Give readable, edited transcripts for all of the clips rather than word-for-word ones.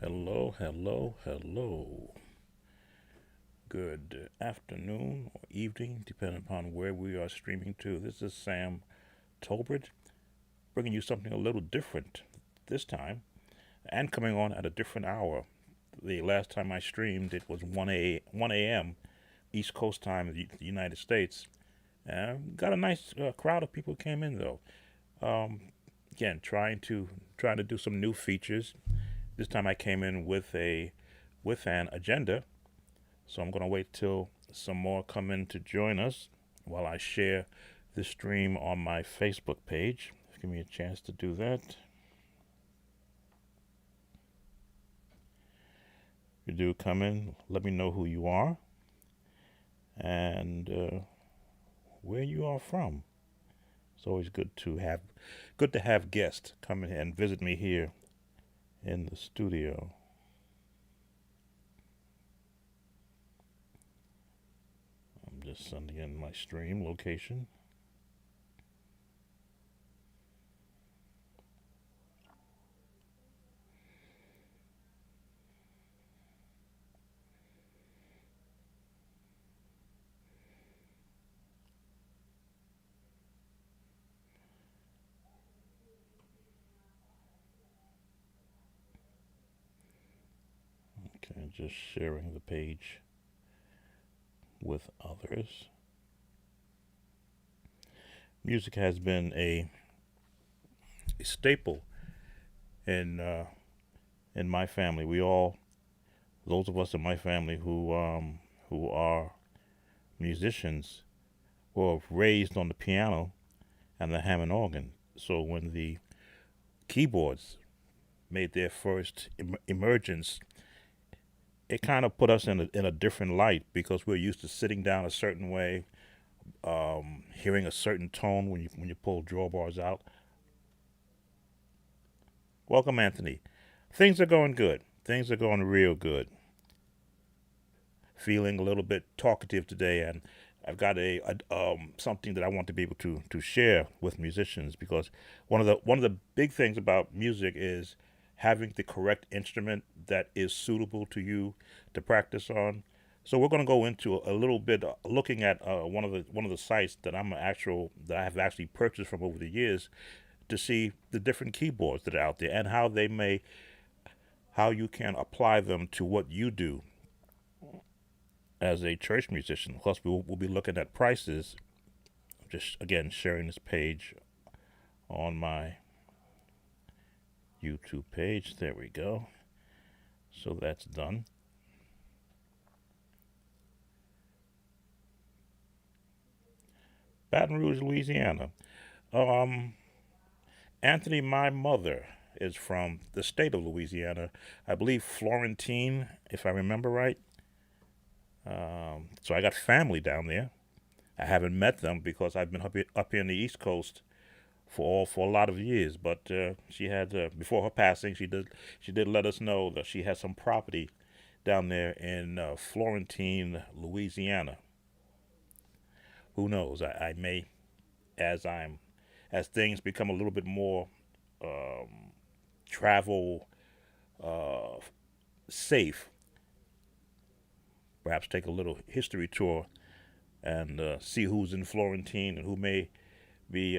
Hello, hello, hello. Good afternoon or evening, depending upon where we are streaming to. This is Sam Tolbert, bringing you something a little different this time, and coming on at a different hour. The last time I streamed, it was 1 a.m. East Coast time of the United States. Got a nice crowd of people came in though. Um, Again, trying to do some new features. This time I came in with an agenda. So I'm going to wait till some more come in to join us while I share the stream on my Facebook page. Give me a chance to do that. If you do come in, let me know who you are and where you are from. It's always good to have guests come in and visit me here in the studio. I'm just sending in my stream location. Okay, just sharing the page with others. Music has been a staple in my family. Those of us in my family who are musicians, were raised on the piano and the Hammond organ. So when the keyboards made their first emergence, it kind of put us in a different light because we're used to sitting down a certain way, hearing a certain tone when you pull drawbars out. Welcome, Anthony. Things are going good. Things are going real good. Feeling a little bit talkative today, and I've got a something that I want to be able to share with musicians because one of the big things about music is having the correct instrument that is suitable to you to practice on. So we're going to go into a little bit looking at one of the sites that I have actually purchased from over the years to see the different keyboards that are out there and how you can apply them to what you do as a church musician. Plus, we'll be looking at prices. Just again sharing this page on my YouTube page. There we go. So that's done. Baton Rouge, Louisiana. Um, Anthony, my mother is from the state of Louisiana. I believe Florentine, if I remember right. So I got family down there. I haven't met them because I've been up here in the East Coast for a lot of years. But she had before her passing, she did let us know that she had some property down there in Florentine, Louisiana. Who knows? I may, as I'm as things become a little bit more um, travel uh, safe, perhaps take a little history tour and see who's in Florentine and who may be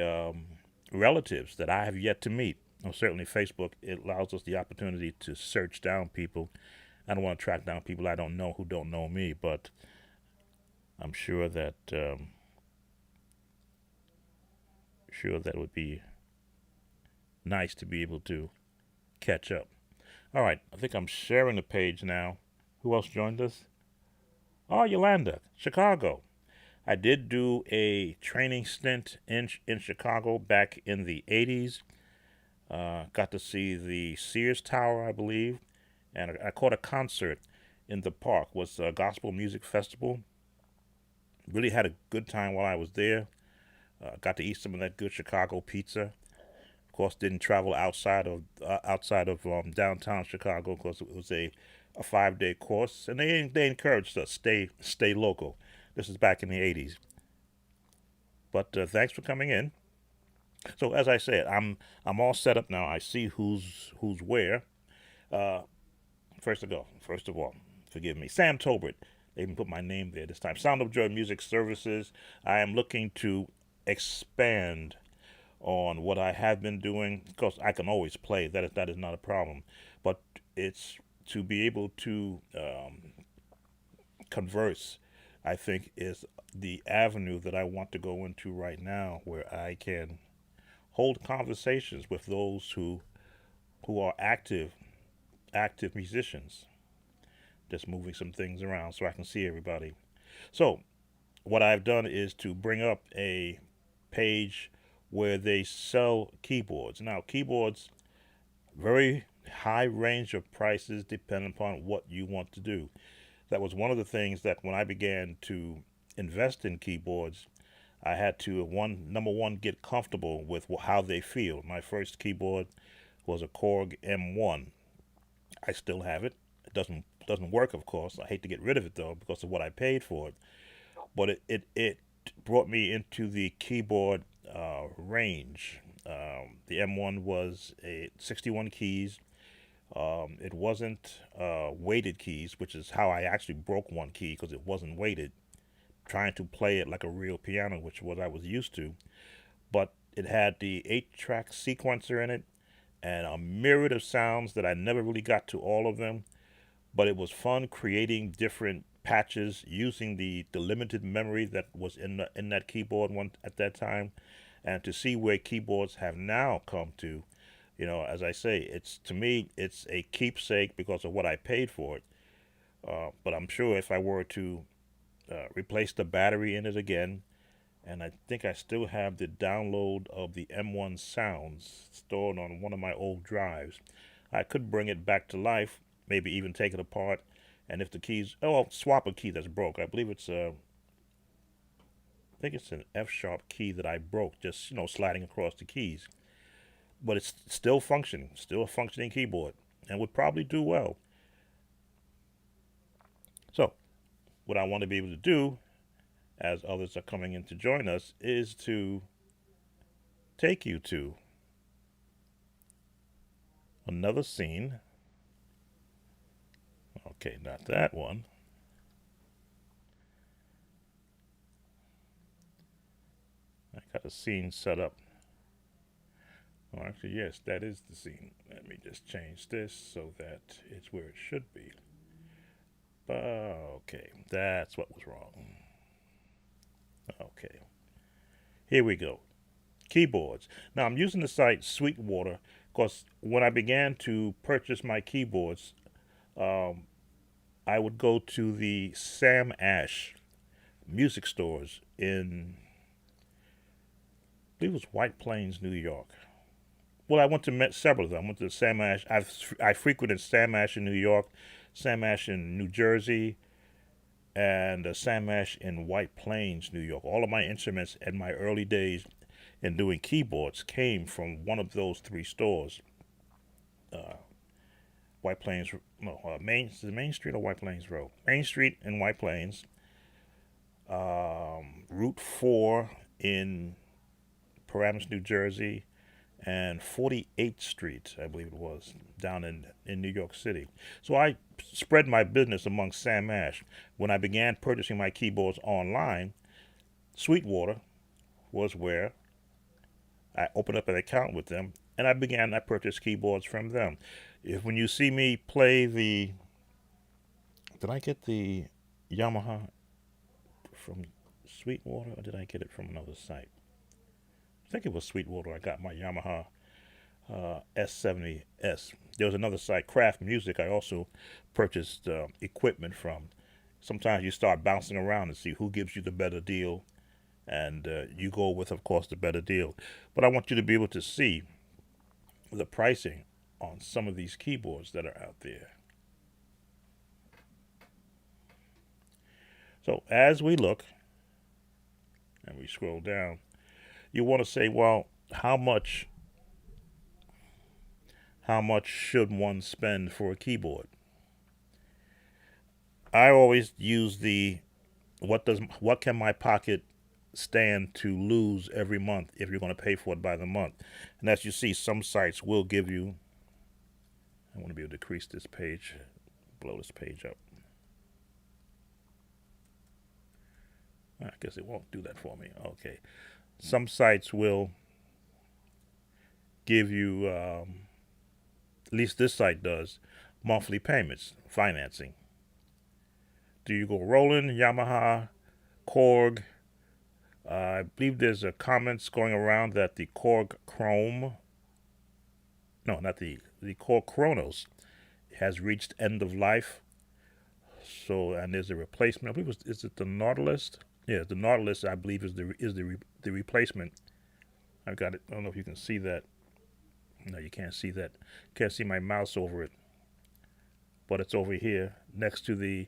relatives that I have yet to meet. Well, certainly, Facebook it allows us the opportunity to search down people. I don't want to track down people I don't know who don't know me, but I'm sure that would be nice to be able to catch up. All right, I think I'm sharing the page now. Who else joined us? Oh, Yolanda, Chicago. I did do a training stint in Chicago back in the 80s. Got to see the Sears Tower, I believe, and I caught a concert in the park. Was a gospel music festival. Really had a good time while I was there. Got to eat some of that good Chicago pizza. Of course, didn't travel outside of downtown Chicago because it was a 5 day course, and they encouraged us stay local. This is back in the 80s. But thanks for coming in. So as I said, I'm all set up now. I see who's where. Uh, First of all, forgive me. Sam Tolbert. They even put my name there this time. Sound of Joy Music Services. I am looking to expand on what I have been doing. Of course, I can always play. That is not a problem. But it's to be able to converse, I think, is the avenue that I want to go into right now, where I can hold conversations with those who are active musicians, just moving some things around so I can see everybody. So what I've done is to bring up a page where they sell keyboards. Now, keyboards, very high range of prices depending upon what you want to do. That was one of the things that when I began to invest in keyboards, I had to number one, get comfortable with how they feel. My first keyboard was a Korg M1. I still have it. It doesn't work, of course. I hate to get rid of it though because of what I paid for it. But it brought me into the keyboard range. The M1 was a 61 keys. It wasn't weighted keys, which is how I actually broke one key because it wasn't weighted, trying to play it like a real piano, which was what I was used to. But it had the 8-track sequencer in it and a myriad of sounds that I never really got to all of them. But it was fun creating different patches using the limited memory that was in that keyboard one at that time, and to see where keyboards have now come to. You know, as I say, to me, it's a keepsake because of what I paid for it. But I'm sure if I were to replace the battery in it again, and I think I still have the download of the M1 sounds stored on one of my old drives, I could bring it back to life, maybe even take it apart, and if the keys, I'll swap a key that's broke. I believe it's I think it's an F-sharp key that I broke, just sliding across the keys. But it's still functioning, still a functioning keyboard, and would probably do well. So, what I want to be able to do, as others are coming in to join us, is to take you to another scene. Okay, not that one. I got a scene set up. Oh, actually, yes, that is the scene. Let me just change this so that it's where it should be. Okay, that's what was wrong. Okay, here we go. Keyboards. Now, I'm using the site Sweetwater because when I began to purchase my keyboards, I would go to the Sam Ash music stores in, I believe it was White Plains, New York. Well, I went to several of them. I went to Sam Ash. I frequented Sam Ash in New York, Sam Ash in New Jersey, and Sam Ash in White Plains, New York. All of my instruments in my early days in doing keyboards came from one of those three stores. White Plains, no, Main Street or White Plains Road? Main Street in White Plains, Route 4 in Paramus, New Jersey, and 48th Street, I believe it was, down in New York City. So I spread my business among Sam Ash. When I began purchasing my keyboards online, Sweetwater was where I opened up an account with them, and I purchased keyboards from them. When you see me play did I get the Yamaha from Sweetwater, or did I get it from another site? I think it was Sweetwater. I got my Yamaha S70S. There was another site, Craft Music, I also purchased equipment from. Sometimes you start bouncing around and see who gives you the better deal, and you go with, of course, the better deal. But I want you to be able to see the pricing on some of these keyboards that are out there. So as we look and we scroll down, you want to say, well, how much should one spend for a keyboard? I always use what can my pocket stand to lose every month if you're going to pay for it by the month. And as you see, some sites will give you, I want to be able to decrease this page blow this page up. I guess it won't do that for me. Okay. Some sites will give you, at least this site does, monthly payments, financing. Do you go Roland, Yamaha, Korg? I believe there's a comments going around that the Korg Chrome, no, not the Korg Kronos has reached end of life. So, and there's a replacement. I believe is it the Nautilus? Yeah, the Nautilus, I believe, is the replacement. I've got it. I don't know if you can see that. No, you can't see that. Can't see my mouse over it. But it's over here next to the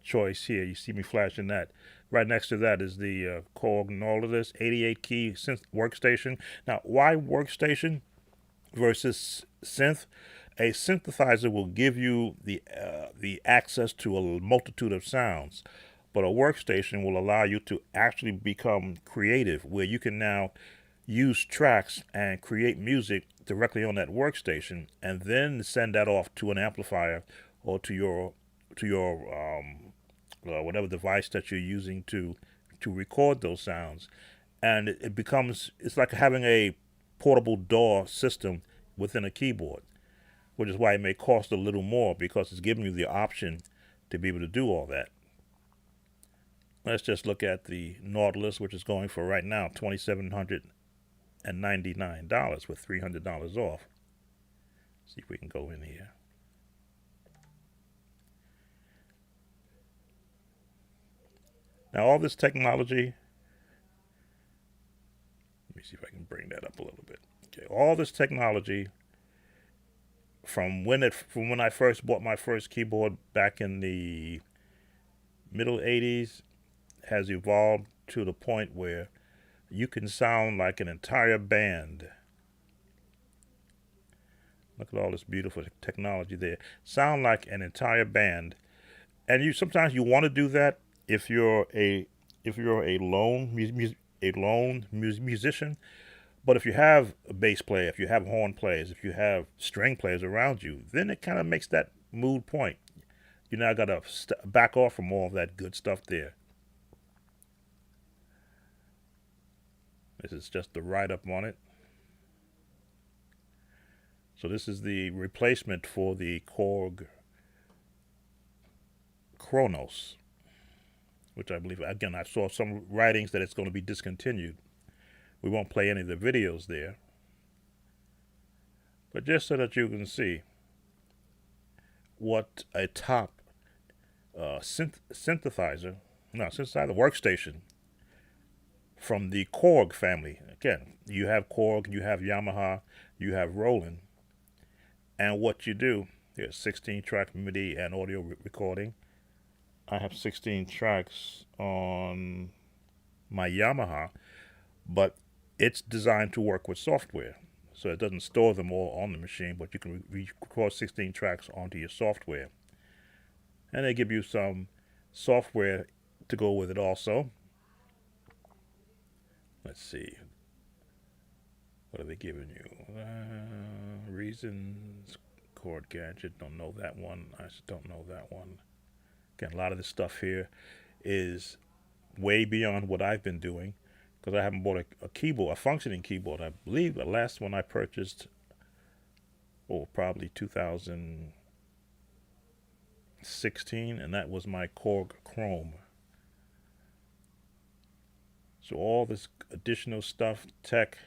choice here. You see me flashing that. Right next to that is the Korg Nautilus 88 key synth workstation. Now, why workstation versus synth? A synthesizer will give you the access to a multitude of sounds, but a workstation will allow you to actually become creative, where you can now use tracks and create music directly on that workstation, and then send that off to an amplifier or to your whatever device that you're using to record those sounds, and it becomes, it's like having a portable DAW system within a keyboard, which is why it may cost a little more, because it's giving you the option to be able to do all that. Let's just look at the Nautilus, which is going for right now $2,799 with $300 off. See if we can go in here. Now, all this technology, let me see if I can bring that up a little bit. Okay, all this technology from when I first bought my first keyboard back in the middle 80s has evolved to the point where you can sound like an entire band. Look at all this beautiful technology there. Sound like an entire band. And you sometimes you want to do that if you're a lone musician. But if you have a bass player, if you have horn players, if you have string players around you, then it kind of makes that mood point. You now got to back off from all of that good stuff there. This is just the write-up on it. So this is the replacement for the Korg Kronos, which I believe, again, I saw some writings that it's going to be discontinued. We won't play any of the videos there. But just so that you can see what a top synthesizer workstation from the Korg family. Again, you have Korg, you have Yamaha, you have Roland. And what you do, here's 16-track MIDI and audio recording. I have 16 tracks on my Yamaha, but it's designed to work with software. So it doesn't store them all on the machine, but you can record 16 tracks onto your software. And they give you some software to go with it also. Let's see. What are they giving you? Reasons, Chord Gadget, don't know that one. I just don't know that one. Again, a lot of this stuff here is way beyond what I've been doing, because I haven't bought a keyboard, a functioning keyboard. I believe the last one I purchased, probably 2016, and that was my Korg Chrome. So all this additional stuff, tech,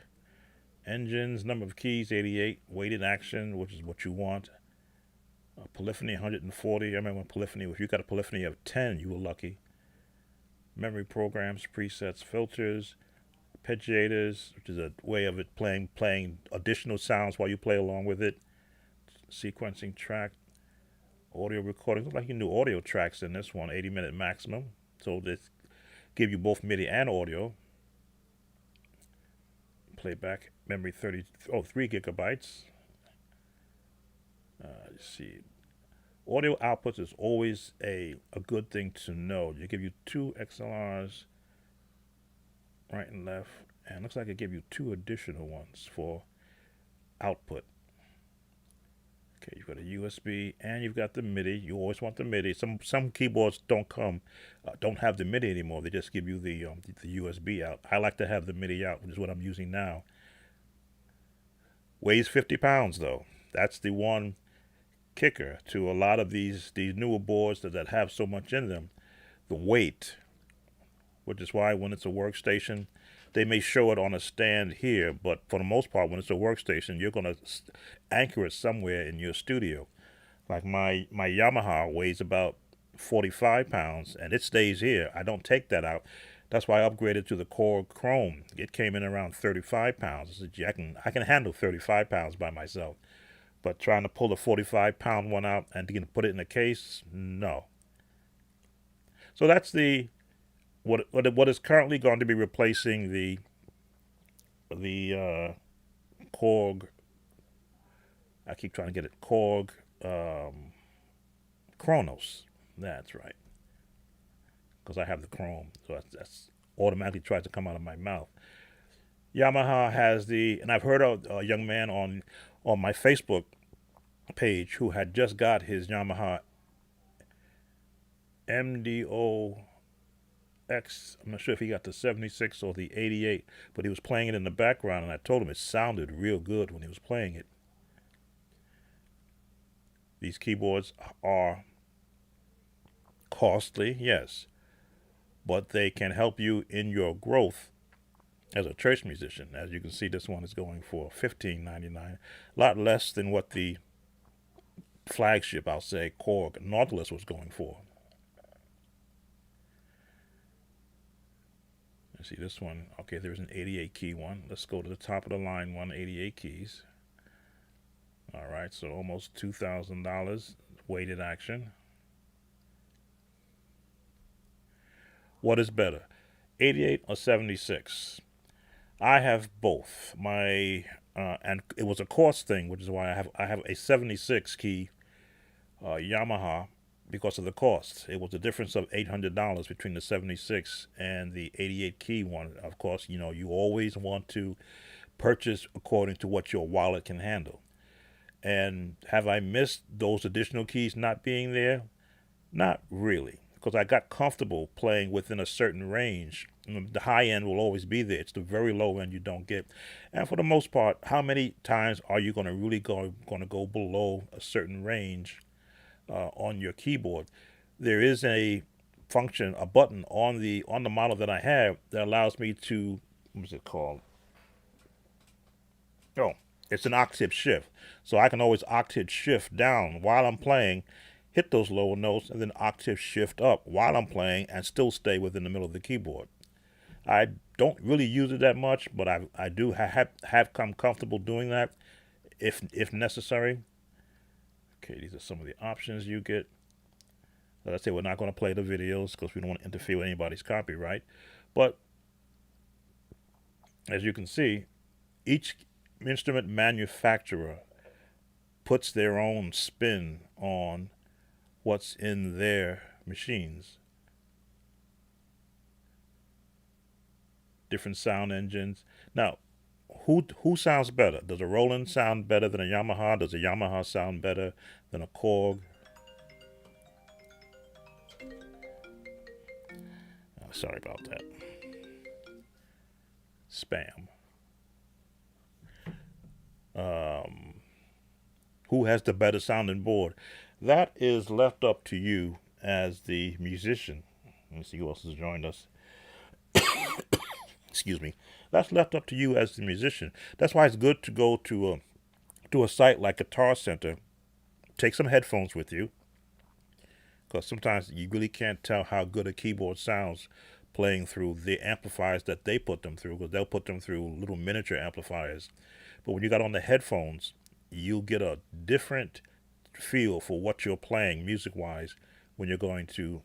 engines, number of keys, 88, weighted action, which is what you want. Polyphony, 140. I remember when Polyphony, if you got a Polyphony of 10, you were lucky. Memory programs, presets, filters, arpeggiators, which is a way of it playing additional sounds while you play along with it. Sequencing track, audio recording. Looks like you can do audio tracks in this one, 80-minute maximum. So this give you both MIDI and audio. Playback, memory 3 gigabytes. Let's see. Audio outputs is always a good thing to know. They give you 2 XLRs, right and left, and looks like it give you 2 additional ones for output. Okay, you've got a USB and you've got the MIDI. You always want the MIDI. Some keyboards don't have the MIDI anymore. They just give you the USB out. I like to have the MIDI out, which is what I'm using now. Weighs 50 pounds though. That's the one kicker to a lot of these newer boards that have so much in them. The weight, which is why when it's a workstation, they may show it on a stand here, but for the most part, when it's a workstation, you're going to anchor it somewhere in your studio. Like my Yamaha weighs about 45 pounds, and it stays here. I don't take that out. That's why I upgraded to the Korg Chrome. It came in around 35 pounds. I can handle 35 pounds by myself, but trying to pull the 45-pound one out and to put it in a case, no. So that's what is currently going to be replacing the Korg. I keep trying to get it. Korg Kronos. That's right. Because I have the Chrome, so that's automatically tries to come out of my mouth. Yamaha has and I've heard of a young man on my Facebook page who had just got his Yamaha MDO X. I'm not sure if he got the 76 or the 88, but he was playing it in the background, and I told him it sounded real good when he was playing it. These keyboards are costly, yes, but they can help you in your growth as a church musician. As you can see, this one is going for $15.99, a lot less than what the flagship, I'll say, Korg Nautilus was going for. See this one. Okay, there's an 88 key one. Let's go to the top of the line one, 88 keys. All right, so almost $2,000 weighted action. What is better, 88 or 76? I have both. And it was a cost thing, which is why I have a 76 key Yamaha. Because of the cost. It was a difference of $800 between the 76 and the 88 key one. Of course, you always want to purchase according to what your wallet can handle. And have I missed those additional keys not being there? Not really, because I got comfortable playing within a certain range. The high end will always be there. It's the very low end you don't get. And for the most part, how many times are you going to really go below a certain range on your keyboard? There is a function, a button on the model that I have that allows me to, what's it called? Oh, it's an octave shift. So I can always octave shift down while I'm playing, hit those lower notes, and then octave shift up while I'm playing and still stay within the middle of the keyboard. I don't really use it that much, but I do have come comfortable doing that if necessary. Okay, these are some of the options you get. Let's say we're not going to play the videos because we don't want to interfere with anybody's copyright. But as you can see, each instrument manufacturer puts their own spin on what's in their machines. Different sound engines. Now, who sounds better? Does a Roland sound better than a Yamaha? Does a Yamaha sound better than a Korg? Sorry about that. Spam. Who has the better sounding board? That is left up to you as the musician. Let me see who else has joined us. Excuse me. That's left up to you as the musician. That's why it's good to go to a site like Guitar Center. Take some headphones with you, because sometimes you really can't tell how good a keyboard sounds playing through the amplifiers that they put them through, because they'll put them through little miniature amplifiers. But when you got on the headphones, you'll get a different feel for what you're playing music-wise when you're going to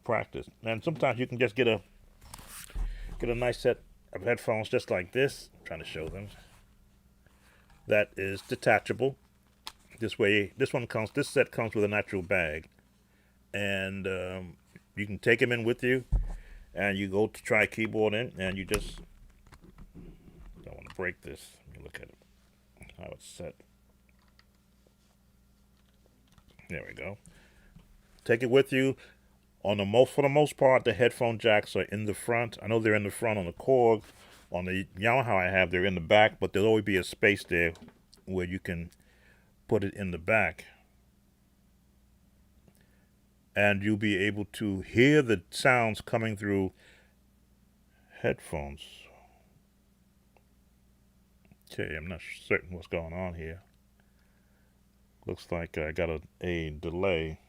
practice. And sometimes you can just get a nice set of headphones just like this. I'm trying to show them. That is detachable. This way, this set comes with an actual bag, and you can take them in with you, and you go to try a keyboard in, and you just don't want to break this. Let me look at it, how it's set. There we go. Take it with you. For the most part, the headphone jacks are in the front. I know they're in the front on the Korg. On the Yamaha I have, they're in the back, but there'll always be a space there where you can put it in the back. And you'll be able to hear the sounds coming through headphones. Okay, I'm not certain what's going on here. Looks like I got a delay.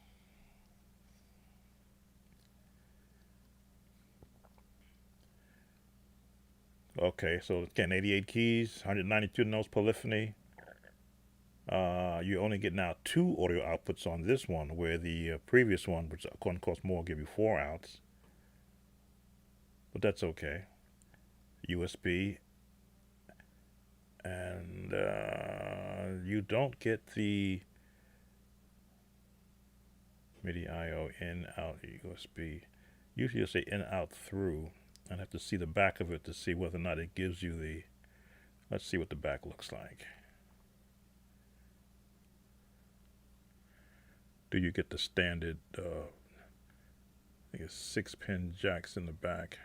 Okay, so again, 88 keys, 192 notes polyphony. You only get now 2 audio outputs on this one, where the previous one, which of course more, give you 4 outs. But that's okay. USB. And you don't get the MIDI I/O in, out, USB. Usually you'll say in, out, through. I'd have to see the back of it to see whether or not it gives you the... Let's see what the back looks like. Do you get the standard, I think it's 6-pin jacks in the back.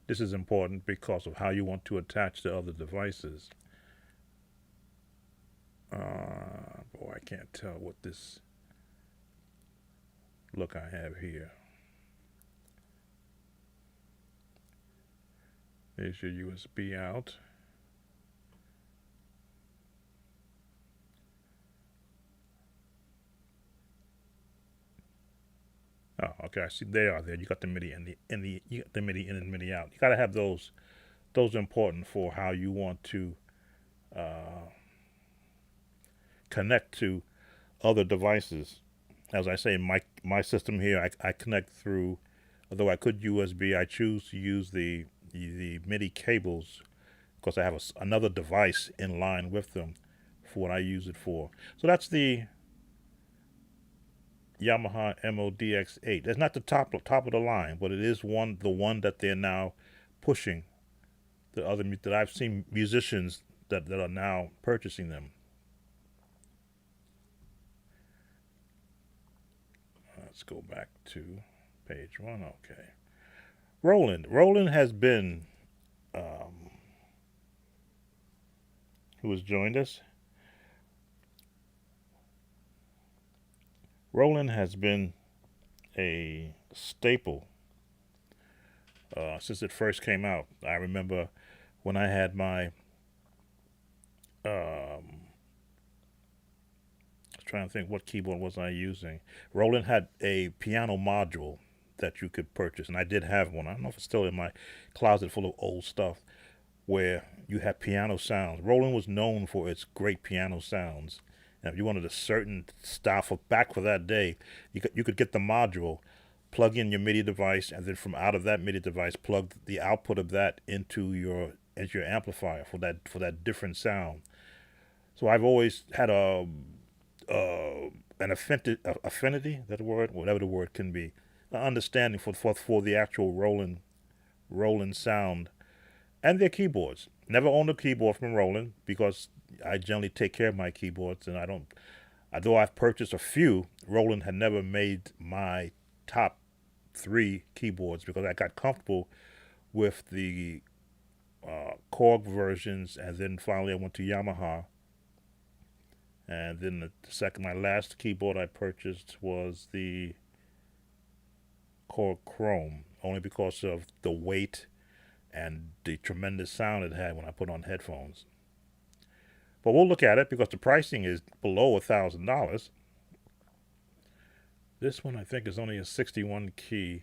This is important because of how you want to attach the other devices. Boy, I can't tell what this look I have here. There's your USB out. Oh, okay. I see they are there. You got the MIDI you got the MIDI in and MIDI out. You got to have those. Those are important for how you want to connect to other devices. As I say, my system here, I connect through. Although I could USB, I choose to use the MIDI cables because I have another device in line with them for what I use it for. So that's the Yamaha MODX8. It's not the top of the line, but it is the one that they're now pushing. The other that I've seen musicians that are now purchasing them. Let's go back to page 1. Okay. Roland has been, who has joined us. Roland has been a staple since it first came out. I remember when I had my, I was trying to think what keyboard was I using. Roland had a piano module that you could purchase, and I did have one. I don't know if it's still in my closet full of old stuff, where you have piano sounds. Roland was known for its great piano sounds. And if you wanted a certain style back for that day, you could get the module, plug in your MIDI device, and then from out of that MIDI device, plug the output of that into your amplifier for that different sound. So I've always had an affinity, that word, whatever the word can be, an understanding for the actual Roland sound and their keyboards. Never owned a keyboard from Roland because I generally take care of my keyboards, and I don't. Although I've purchased a few, Roland had never made my top 3 keyboards because I got comfortable with the Korg versions, and then finally I went to Yamaha. And then my last keyboard I purchased was the Korg Chrome, only because of the weight and the tremendous sound it had when I put on headphones. But we'll look at it because the pricing is below $1,000. This one I think is only a 61 key.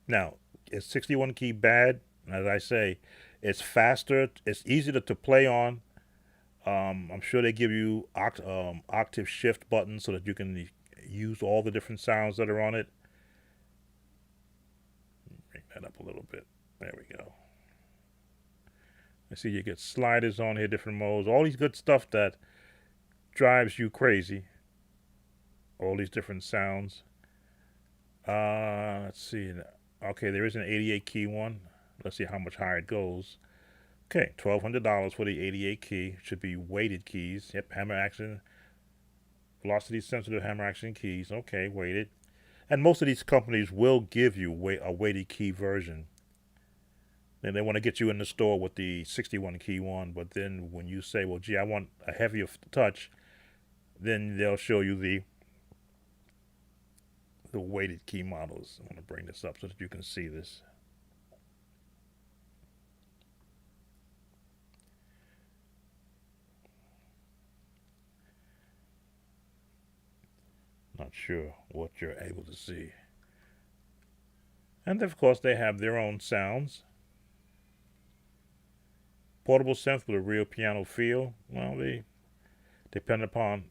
Now, is 61 key bad? As I say, it's faster. It's easier to play on. I'm sure they give you octave shift buttons so that you can use all the different sounds that are on it. Bring that up a little bit. There we go. I see you get sliders on here, different modes, all these good stuff that drives you crazy. All these different sounds. Let's see. Okay, there is an 88 key one. Let's see how much higher it goes. Okay, $1,200 for the 88 key. Should be weighted keys. Yep, hammer action. velocity sensitive hammer action keys. Okay, weighted. And most of these companies will give you a weighted key version. And they want to get you in the store with the 61 key one, but then when you say, well, gee, I want a heavier touch, then they'll show you the weighted key models. I want to bring this up so that you can see this. Not sure what you're able to see. And of course, they have their own sounds. Portable synth with a real piano feel. Well, they depend upon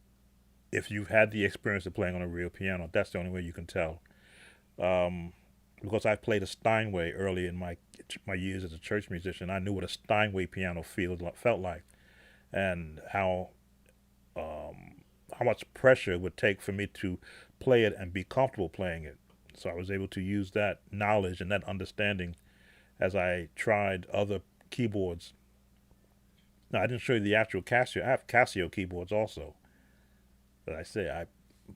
if you've had the experience of playing on a real piano. That's the only way you can tell. Because I played a Steinway early in my years as a church musician, I knew what a Steinway piano felt like, and how much pressure it would take for me to play it and be comfortable playing it. So I was able to use that knowledge and that understanding as I tried other keyboards. Now, I didn't show you the actual Casio. I have Casio keyboards also that I say I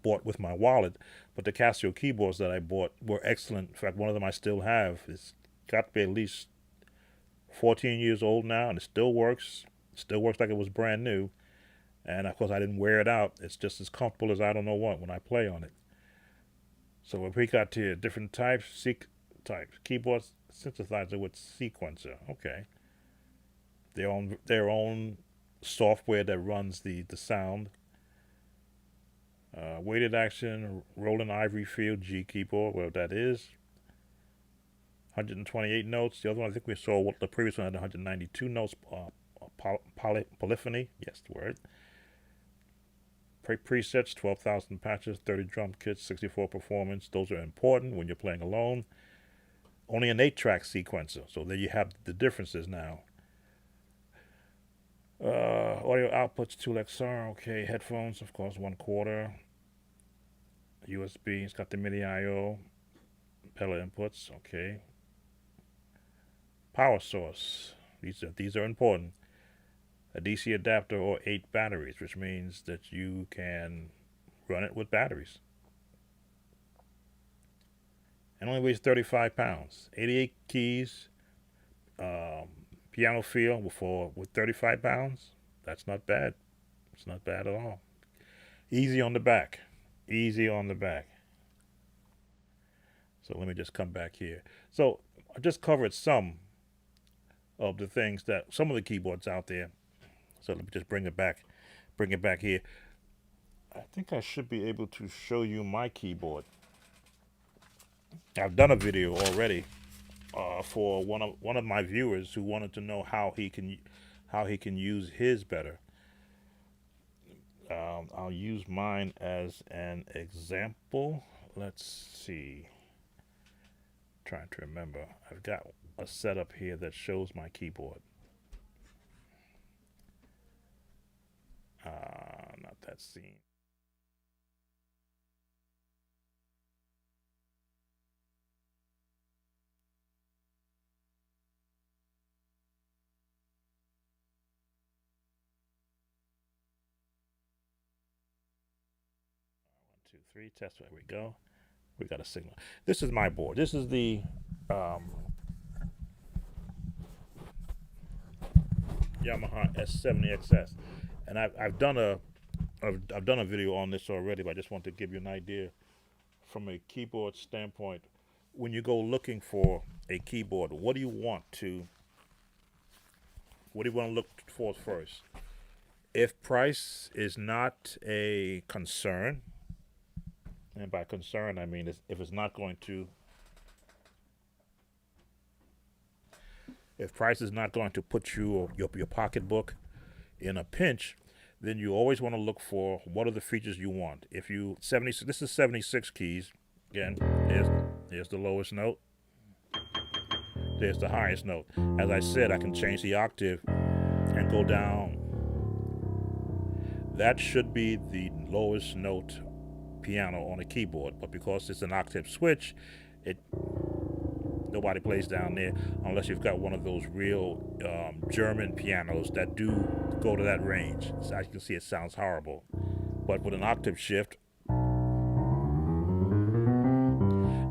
bought with my wallet, but the Casio keyboards that I bought were excellent. In fact, one of them I still have. It's got to be at least 14 years old now, and it still works. It still works like it was brand new. And of course, I didn't wear it out. It's just as comfortable as I don't know what when I play on it. So if we got to different types, keyboard synthesizer with sequencer. Okay. Their own software that runs the sound. Weighted action, Roland Ivory Field G keyboard, whatever that is. 128 notes. The other one, I think we saw what the previous one had 192 notes. Polyphony, yes, the word. Presets, 12,000 patches, 30 drum kits, 64 performance. Those are important when you're playing alone. Only an 8-track sequencer, so there you have the differences now. Audio outputs, 2XR, okay. Headphones, of course, 1/4. USB, it's got the MIDI I/O. Pedal inputs, okay. Power source, these are important. A DC adapter or 8 batteries, which means that you can run it with batteries. And only weighs 35 pounds. 88 keys, piano feel with 35 pounds. That's not bad. It's not bad at all. Easy on the back. Easy on the back. So let me just come back here. So I just covered some of the things that some of the keyboards out there. So let me just bring it back here. I think I should be able to show you my keyboard. I've done a video already for one of my viewers who wanted to know how he can use his better. I'll use mine as an example. Let's see. Trying to remember. I've got a setup here that shows my keyboard. Not that scene. One, two, three, test. There we go. We got a signal. This is my board. This is the Yamaha S70XS, and I've done a video on this already, but I just want to give you an idea from a keyboard standpoint. When you go looking for a keyboard, what do you want to look for first? If price is not a concern, and by concern I mean if it's not going to, if price is not going to put you or your pocketbook in a pinch, then you always want to look for what are the features you want. If you this is 76 keys. Again, here's the lowest note. There's the highest note. As I said, I can change the octave and go down. That should be the lowest note piano on a keyboard, but because it's an octave switch, nobody plays down there unless you've got one of those real German pianos that do go to that range. So as you can see, it sounds horrible. But with an octave shift,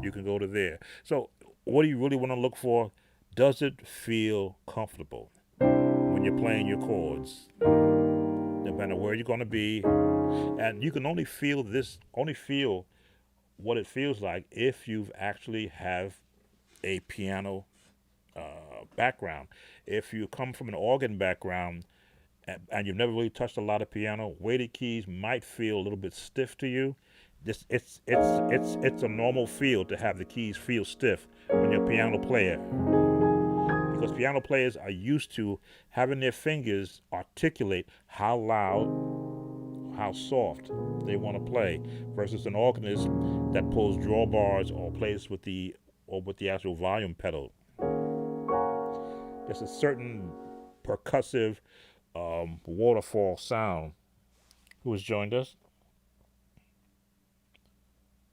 you can go to there. So what do you really want to look for? Does it feel comfortable when you're playing your chords? No matter where you're going to be, and you can only feel what it feels like if you've actually have a piano background. If you come from an organ background and you've never really touched a lot of piano, weighted keys might feel a little bit stiff to you. It's a normal feel to have the keys feel stiff when you're a piano player, because piano players are used to having their fingers articulate how loud, how soft they want to play, versus an organist that pulls drawbars or plays with the actual volume pedal. There's a certain percussive waterfall sound. Who has joined us?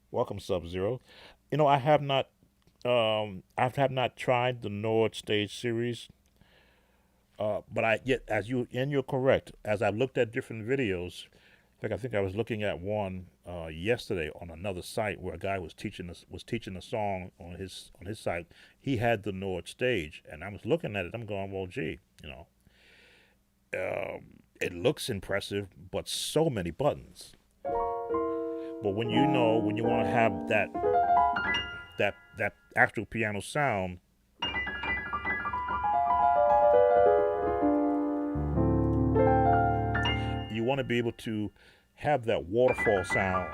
Welcome, Sub-Zero. You know, I have not tried the Nord Stage series, but you're correct. As I looked at different videos, I think I was looking at one yesterday on another site where a guy was teaching a song on his site. He had the Nord Stage, and I was looking at it. I'm going, well, gee, it looks impressive, but so many buttons. But when you want to have that actual piano sound, you want to be able to have that waterfall sound.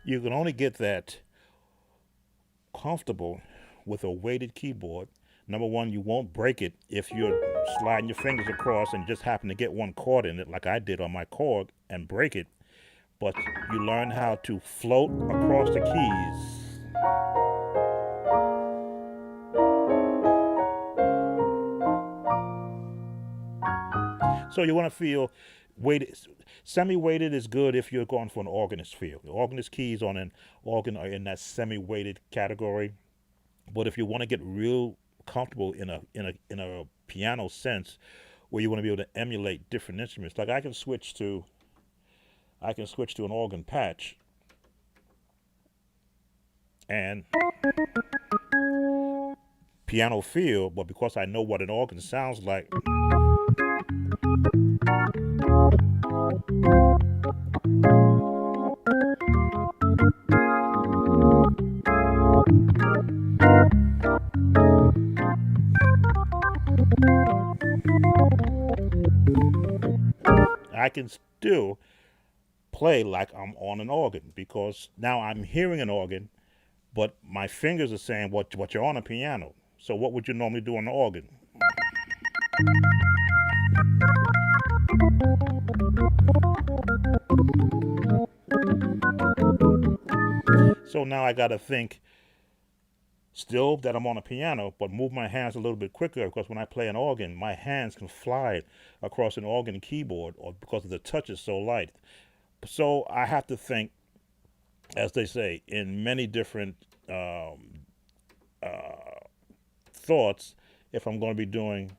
You can only get that comfortable with a weighted keyboard. Number one, you won't break it if you're sliding your fingers across and just happen to get one chord in it, like I did on my chord, and break it. But you learn how to float across the keys. So you want to feel weighted. Semi-weighted is good if you're going for an organist feel. The organist keys on an organ are in that semi-weighted category. But if you want to get real comfortable in a piano sense, where you want to be able to emulate different instruments, like I can switch to an organ patch and piano feel, but because I know what an organ sounds like, I can still play like I'm on an organ, because now I'm hearing an organ, but my fingers are saying what you're on a piano. So what would you normally do on the organ? So now I got to think still that I'm on a piano, but move my hands a little bit quicker, because when I play an organ, my hands can fly across an organ keyboard, or because the touch is so light. So I have to think, as they say, in many different thoughts, if I'm going to be doing,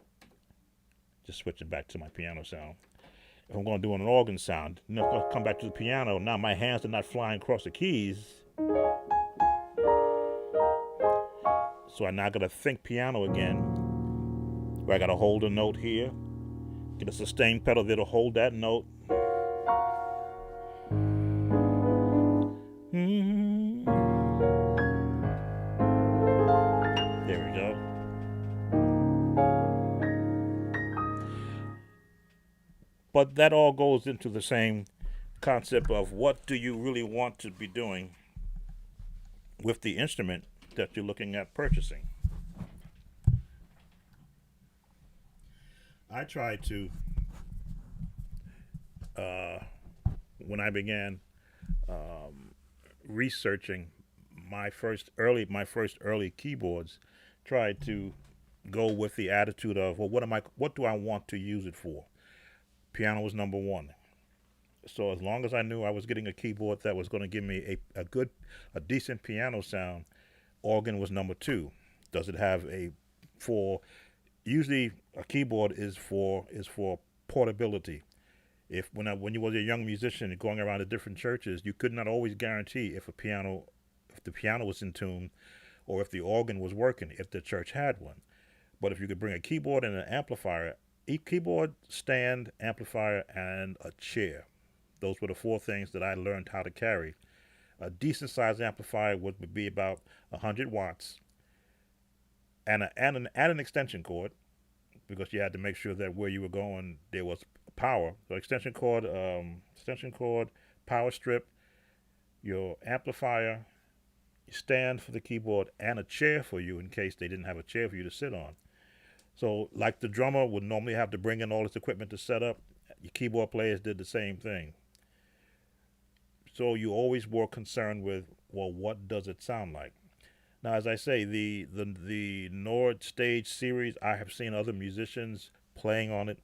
just switching back to my piano sound, if I'm going to do an organ sound, I'm going to come back to the piano. Now my hands are not flying across the keys. So I now got to think piano again, where I got to hold a note here, get a sustain pedal there to hold that note. There we go. But that all goes into the same concept of what do you really want to be doing with the instrument that you're looking at purchasing. I tried to, when I began researching my first early keyboards, tried to go with the attitude of, well, what do I want to use it for? Piano was number one. So as long as I knew I was getting a keyboard that was going to give me a decent piano sound, organ was number two. Does it have a for usually a keyboard is for portability. If when you was a young musician and going around to different churches, you could not always guarantee if the piano was in tune or if the organ was working if the church had one. But if you could bring a keyboard and an amplifier, each keyboard, stand, amplifier, and a chair. Those were the four things that I learned how to carry. A decent sized amplifier would be about 100 watts and an extension cord because you had to make sure that where you were going there was power. So extension cord, power strip, your amplifier, your stand for the keyboard, and a chair for you in case they didn't have a chair for you to sit on. So, like the drummer would normally have to bring in all his equipment to set up, your keyboard players did the same thing. So you always were concerned with, well, what does it sound like? Now, as I say, the Nord Stage series, I have seen other musicians playing on it,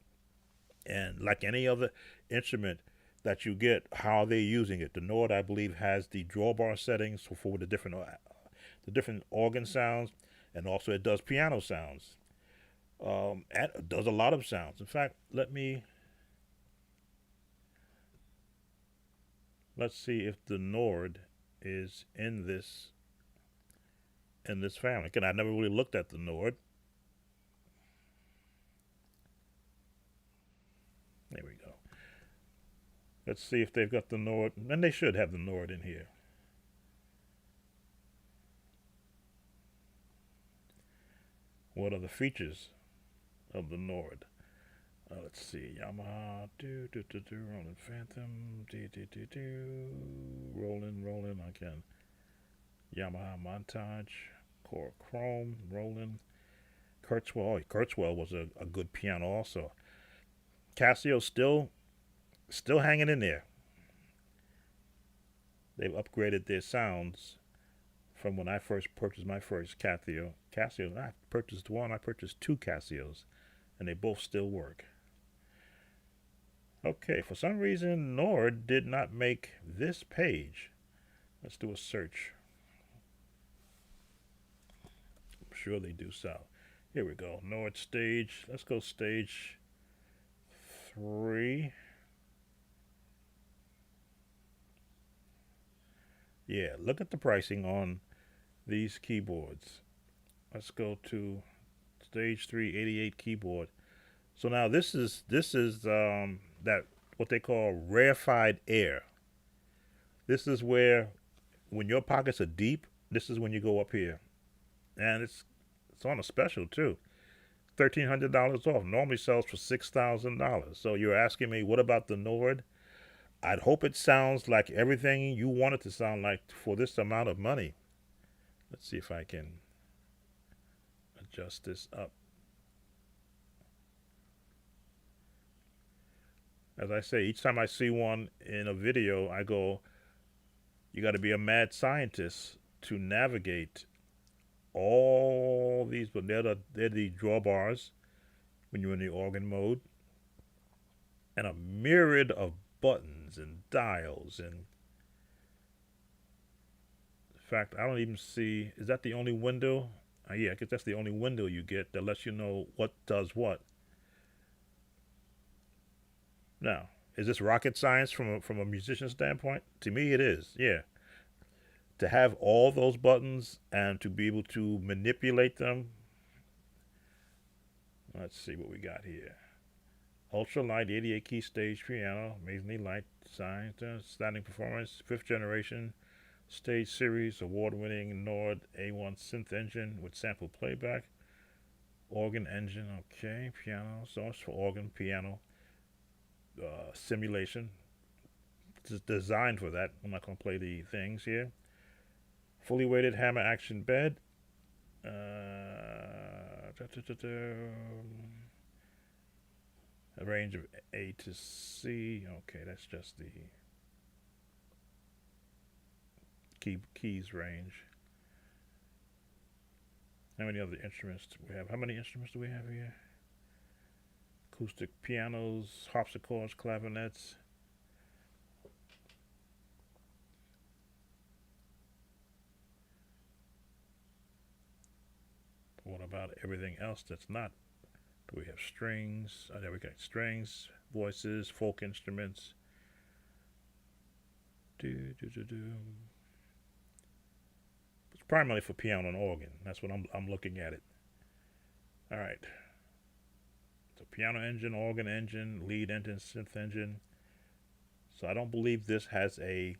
and like any other instrument that you get, how they're using it. The Nord, I believe, has the drawbar settings for the different organ sounds, and also it does piano sounds. And it does a lot of sounds. In fact, let's see if the Nord is in this family. Again, I never really looked at the Nord. There we go. Let's see if they've got the Nord, and they should have the Nord in here. What are the features of the Nord? Let's see. Yamaha, Roland Phantom, Roland, I can. Yamaha Montage, Core Chrome, Roland. Kurzweil, Kurzweil was a good piano also. Casio still hanging in there. They've upgraded their sounds from when I first purchased my first Casio. I purchased one. I purchased two Casios, and they both still work. Okay, for some reason Nord did not make this page. Let's do a search. I'm sure they do so. Here we go. Nord stage. Let's go stage 3. Yeah, look at the pricing on these keyboards. Let's go to stage 3 88 keyboard. So now this is that what they call rarefied air. This is where when your pockets are deep, this is when you go up here, and it's on a special too. $1,300 off. Normally sells for $6,000. So you're asking me, what about the Nord? I'd hope it sounds like everything you want it to sound like for this amount of money. Let's see if I can adjust this up. As I say, each time I see one in a video, I go, you got to be a mad scientist to navigate all these. But they're the drawbars when you're in the organ mode, and a myriad of buttons and dials. And in fact, I don't even see. Is that the only window? Yeah, I guess that's the only window you get that lets you know what does what. Now, is this rocket science from a musician standpoint? To me, it is. Yeah, to have all those buttons and to be able to manipulate them. Let's see what we got here. Ultra light 88 key stage piano, amazingly light design, standing performance, 5th generation stage series, award-winning Nord A1 synth engine with sample playback, organ engine, okay, piano source for organ, piano, simulation. It's designed for that. I'm not going to play the things here. Fully weighted hammer action bed. A range of A to C. Okay, that's just the keys range. How many other instruments do we have? How many instruments do we have here? Acoustic pianos, harpsichords, clavinets, What about everything else that's not? Do we have strings? There we go. Strings, voices, folk instruments. It's primarily for piano and organ. That's what I'm looking at it. All right. So piano engine, organ engine, lead engine, synth engine. So I don't believe this has a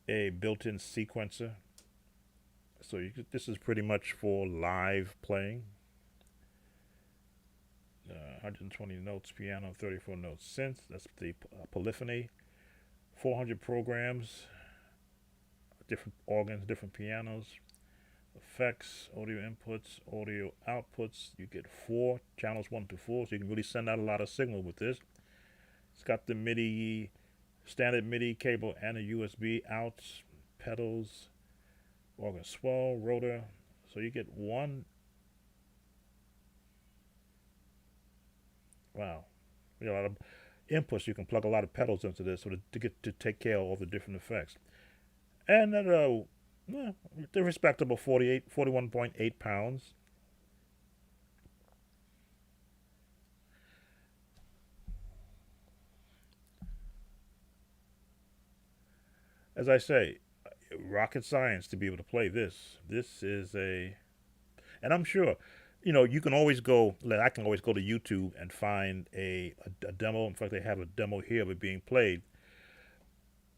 built-in sequencer. So this is pretty much for live playing. 120 notes piano, 34 notes synth. That's the polyphony. 400 programs, different organs, different pianos, effects, audio inputs, audio outputs. You get 4 channels, 1 to 4, so you can really send out a lot of signal with this. It's got the MIDI, standard MIDI cable and a USB outs, pedals, organ swell, rotor. So you get one. Wow, you got a lot of inputs. You can plug a lot of pedals into this, so to get to take care of all the different effects. And they're respectable 41.8 pounds. As I say, rocket science to be able to play this. This is and I'm sure, you can always go. I can always go to YouTube and find a demo. In fact, they have a demo here of it being played.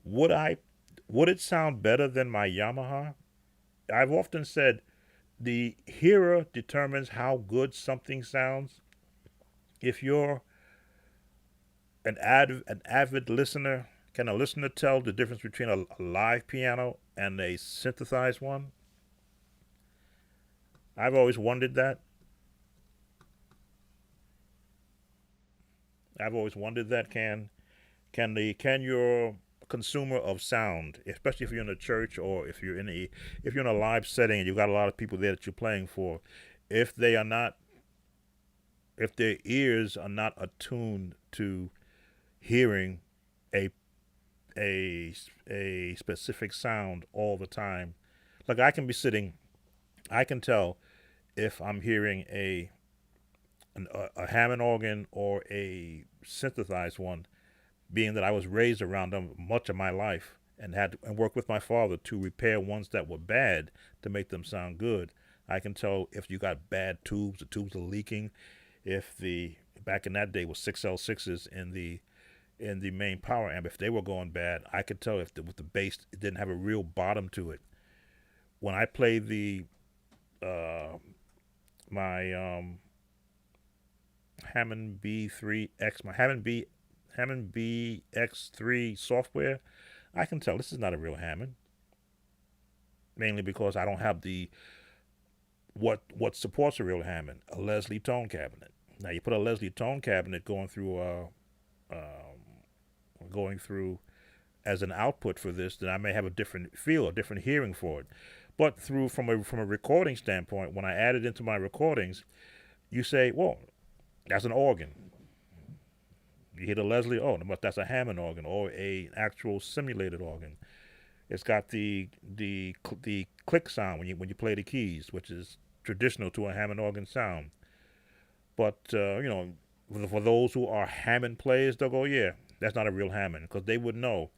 Would it sound better than my Yamaha? I've often said the hearer determines how good something sounds. If you're an avid listener, can a listener tell the difference between a live piano and a synthesized one? I've always wondered that. I've always wondered that. Can your consumer of sound, especially if you're in a church or if you're in a live setting and you've got a lot of people there that you're playing for, if they are not, if their ears are not attuned to hearing a a specific sound all the time, like I can be sitting, I can tell if I'm hearing a Hammond organ or a synthesized one, being that I was raised around them much of my life and worked with my father to repair ones that were bad to make them sound good. I can tell if you got bad tubes, the tubes are leaking. If back in that day was 6L6s in the main power amp, if they were going bad, I could tell if with the bass it didn't have a real bottom to it. When I play my Hammond B3X, my Hammond BX3 software, I can tell this is not a real Hammond. Mainly because I don't have what supports a real Hammond, a Leslie tone cabinet. Now you put a Leslie tone cabinet going through as an output for this, then I may have a different feel, a different hearing for it. But from a recording standpoint, when I add it into my recordings, you say, well, that's an organ. You hit a Leslie, oh, but that's a Hammond organ or a actual simulated organ. It's got the click sound when you play the keys, which is traditional to a Hammond organ sound. But for those who are Hammond players, they'll go, yeah, that's not a real Hammond, because they would know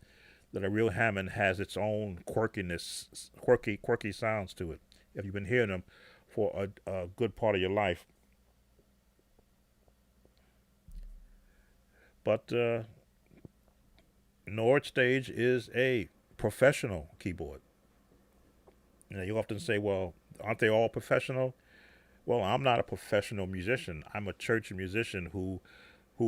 that a real Hammond has its own quirkiness, quirky sounds to it. If you've been hearing them for a good part of your life. But Nord Stage is a professional keyboard. You often say, well, aren't they all professional? Well, I'm not a professional musician. I'm a church musician who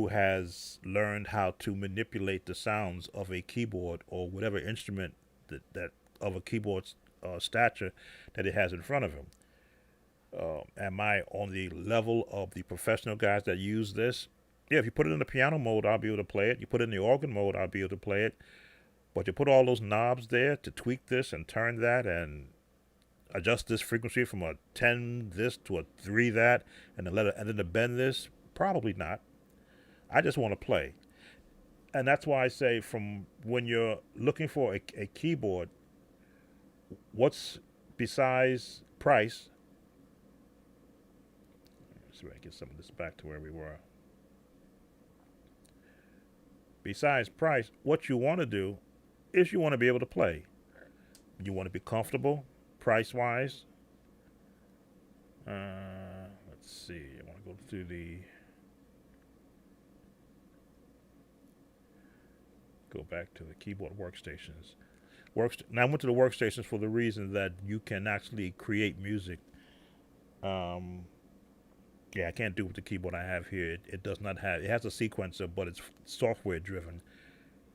has learned how to manipulate the sounds of a keyboard or whatever instrument that of a keyboard's stature that it has in front of him. Am I on the level of the professional guys that use this? Yeah, if you put it in the piano mode, I'll be able to play it. You put it in the organ mode, I'll be able to play it. But you put all those knobs there to tweak this and turn that and adjust this frequency from a 10 this to a 3 that, and then to bend this, probably not. I just want to play. And that's why I say, from when you're looking for a keyboard, what's besides price, see if I can get some of this back to where we were. Besides price, what you want to do is you want to be able to play. You want to be comfortable, price-wise. Let's see. I want to go through the. Go back to the keyboard workstations. Now I went to the workstations for the reason that you can actually create music. Yeah, I can't do it with the keyboard I have here. It does not have. It has a sequencer, but it's software driven.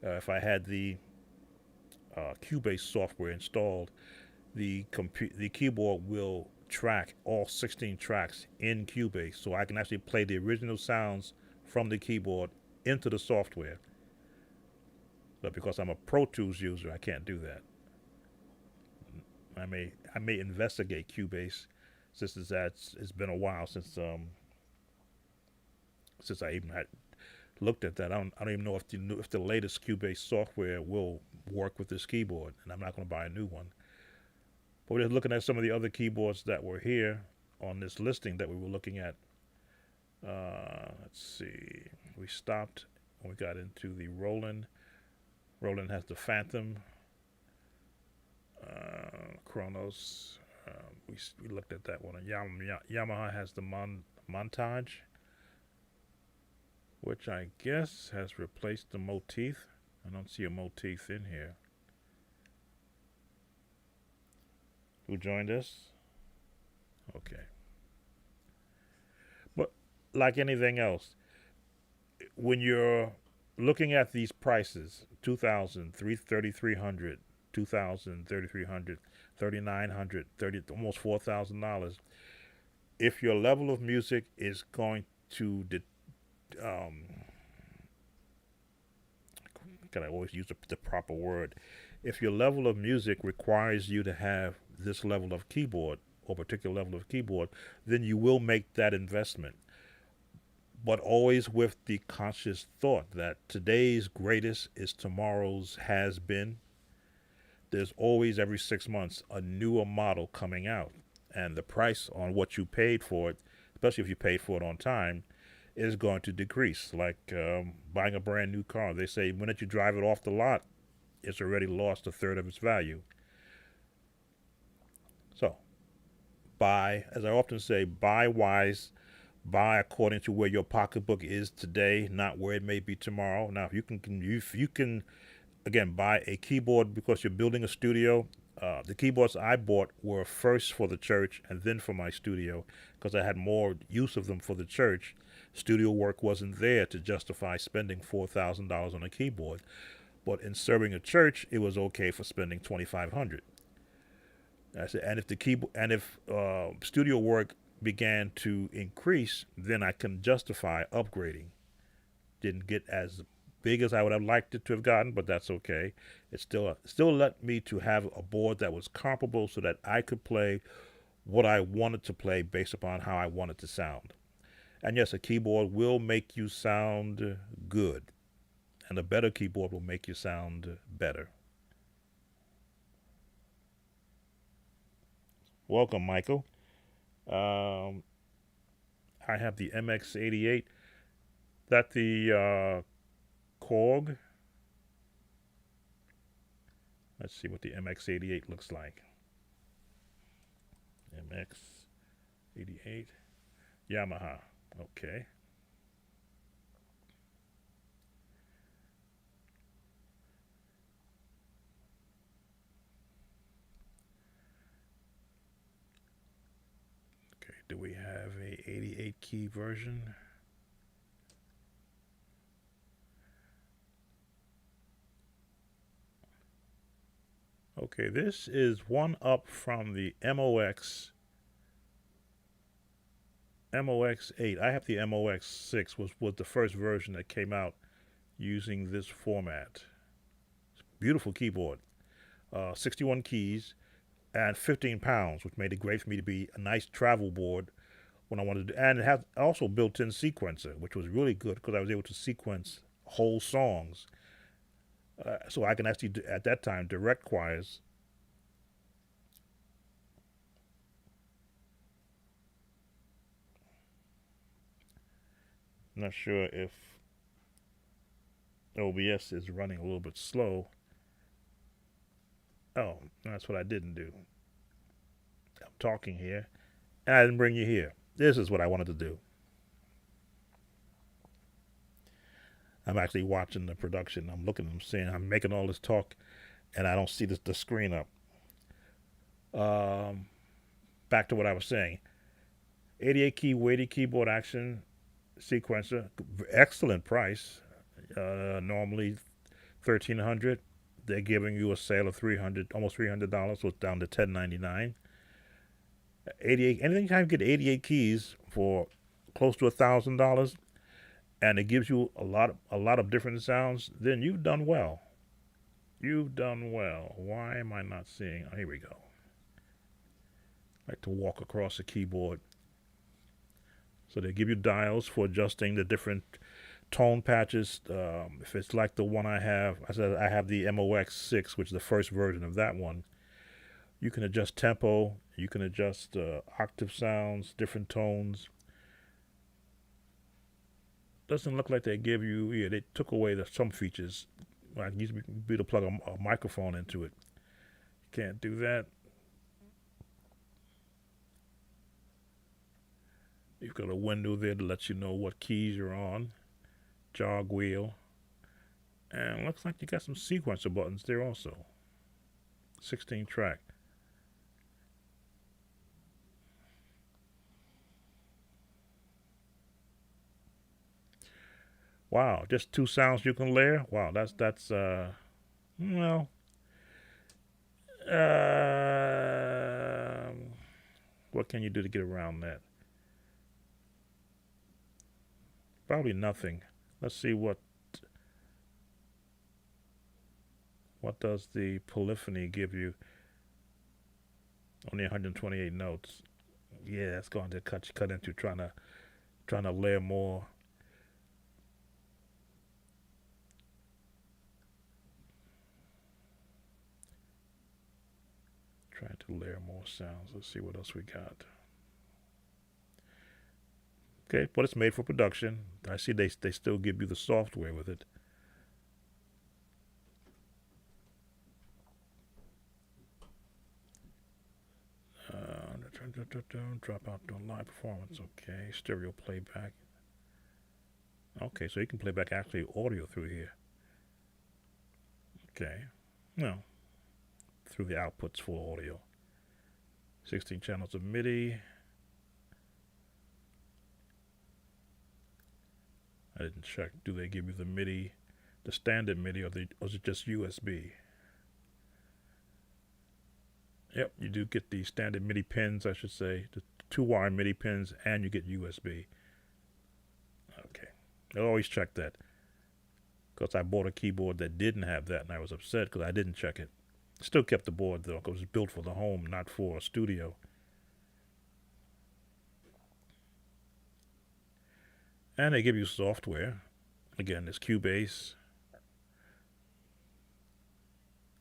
If I had the Cubase software installed, the keyboard will track all 16 tracks in Cubase, so I can actually play the original sounds from the keyboard into the software. But because I'm a Pro Tools user, I can't do that. I may investigate Cubase, since it's been a while since I even had looked at that. I don't even know if the latest Cubase software will work with this keyboard, and I'm not going to buy a new one. But we're just looking at some of the other keyboards that were here on this listing that we were looking at. Let's see. We stopped when we got into the Roland. Roland has the Phantom, Kronos. We looked at that one. Yamaha has the Montage, which I guess has replaced the Motif. I don't see a Motif in here. Who joined us? Okay. But like anything else, when you're looking at these prices, 2,000, 3,300, 2,000, 3,300, 3,900, almost $4,000. If your level of music is going to, can I always use the proper word? If your level of music requires you to have this level of keyboard or particular level of keyboard, then you will make that investment. But always with the conscious thought that today's greatest is tomorrow's has been. There's always, every 6 months, a newer model coming out. And the price on what you paid for it, especially if you paid for it on time, is going to decrease. Like buying a brand new car. They say, when you drive it off the lot, it's already lost a third of its value. So, buy, as I often say, buy wise. Buy according to where your pocketbook is today, not where it may be tomorrow. Now, if you can, again, buy a keyboard because you're building a studio. The keyboards I bought were first for the church and then for my studio because I had more use of them for the church. Studio work wasn't there to justify spending $4,000 on a keyboard, but in serving a church, it was okay for spending $2,500. And if studio work began to increase, then I can justify upgrading. Didn't get as big as I would have liked it to have gotten, but that's okay. It still let me to have a board that was comparable so that I could play what I wanted to play based upon how I wanted to sound. And yes, a keyboard will make you sound good, and a better keyboard will make you sound better. Welcome, Michael. I have the MX88. That the Korg. Let's see what the MX88 looks like. MX88. Yamaha. Okay. Okay, do we have a 88 key version? Okay, this is one up from the MOX8. I have the MOX6, was the first version that came out using this format. Beautiful keyboard. 61 keys and 15 pounds, which made it great for me to be a nice travel board when I wanted to. And it had also built-in sequencer, which was really good because I was able to sequence whole songs. So I can actually, at that time, direct choirs. not sure if OBS is running a little bit slow. Oh, that's what I didn't do. I'm talking here, and I didn't bring you here. This is what I wanted to do. I'm actually watching the production. I'm looking, I'm seeing, I'm making all this talk, and I don't see the screen up. Back to what I was saying. 88 key weighted keyboard action sequencer, excellent price. Normally $1,300. They're giving you a sale of $300, almost $300, so it's down to $10.99. 88. Anytime you get 88 keys for close to $1,000, and it gives you a lot of different sounds, then you've done well. You've done well. Why am I not seeing? Oh, here we go. I like to walk across the keyboard. So they give you dials for adjusting the different tone patches. If it's like the one I have, I said I have the MOX6, which is the first version of that one. You can adjust tempo. You can adjust octave sounds, different tones. Doesn't look like they give you. Yeah, they took away some features. Like it used to be to plug a microphone into it. You can't do that. You've got a window there to let you know what keys you're on. Jog wheel. And looks like you got some sequencer buttons there also. 16 track. Wow, just 2 sounds you can layer? Wow, that's well, what can you do to get around that? Probably nothing. Let's see what does the polyphony give you? Only 128 notes. Yeah, that's going to cut into trying to layer more. Trying to layer more sounds. Let's see what else we got. Okay, but it's made for production. I see they still give you the software with it. Drop out to live performance. Okay, stereo playback. Okay, so you can play back actually audio through here. Okay, no, through the outputs for audio. 16 channels of MIDI. I didn't check. Do they give you the MIDI, the standard MIDI, or is it just USB? Yep, you do get the standard MIDI pins, I should say, the 2-wire MIDI pins, and you get USB. Okay, I always check that because I bought a keyboard that didn't have that, and I was upset because I didn't check it. Still kept the board though, because it was built for the home, not for a studio. And they give you software. Again, there's Cubase.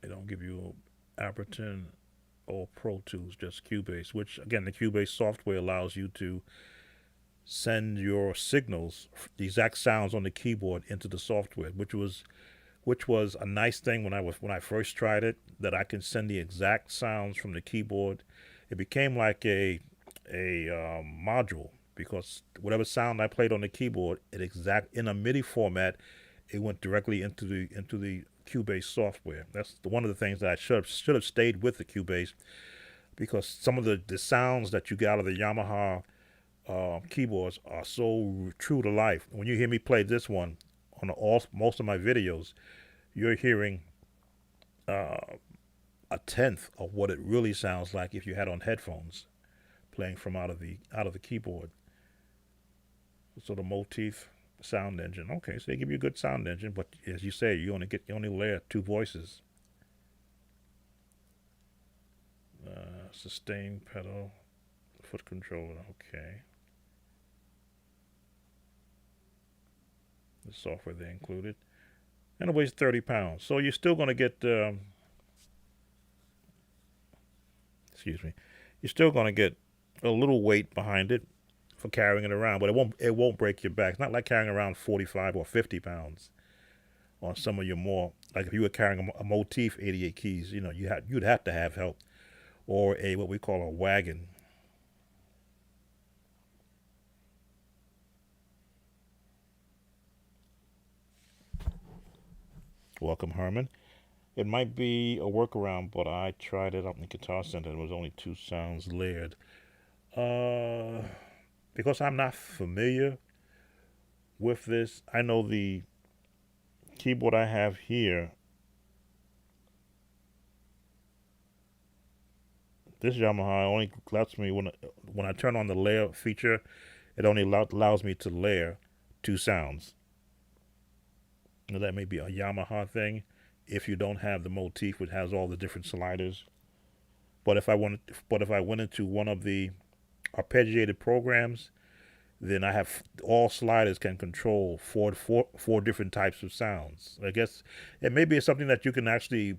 They don't give you Ableton or Pro Tools, just Cubase, which again, the Cubase software allows you to send your signals, the exact sounds on the keyboard, into the software, which was a nice thing when I first tried it, that I can send the exact sounds from the keyboard. It became like a module, because whatever sound I played on the keyboard, in a MIDI format, it went directly into the Cubase software. That's one of the things that I should have stayed with the Cubase, because some of the sounds that you get out of the Yamaha keyboards are so true to life. When you hear me play this one on most of my videos, you're hearing a tenth of what it really sounds like if you had on headphones, playing from out of the keyboard. So the Motif sound engine. Okay, so they give you a good sound engine, but as you say, you only layer 2 voices. Sustain pedal, foot controller. Okay. The software they included, and it weighs 30 pounds. So you're still going to get, you're still going to get a little weight behind it for carrying it around, but it won't break your back. It's not like carrying around 45 or 50 pounds on some of your more, like if you were carrying a Motif 88 keys, you'd have to have help, or a what we call a wagon. Welcome, Herman. It might be a workaround, but I tried it up in the Guitar Center and it was only 2 sounds layered. Because I'm not familiar with this, I know the keyboard I have here, this Yamaha only lets me, when I turn on the layer feature, it only allows me to layer 2 sounds. Now that may be a Yamaha thing if you don't have the Motif, which has all the different sliders. But if I went into one of the arpeggiated programs, then I have all sliders can control four different types of sounds. I guess it maybe it's something that you can actually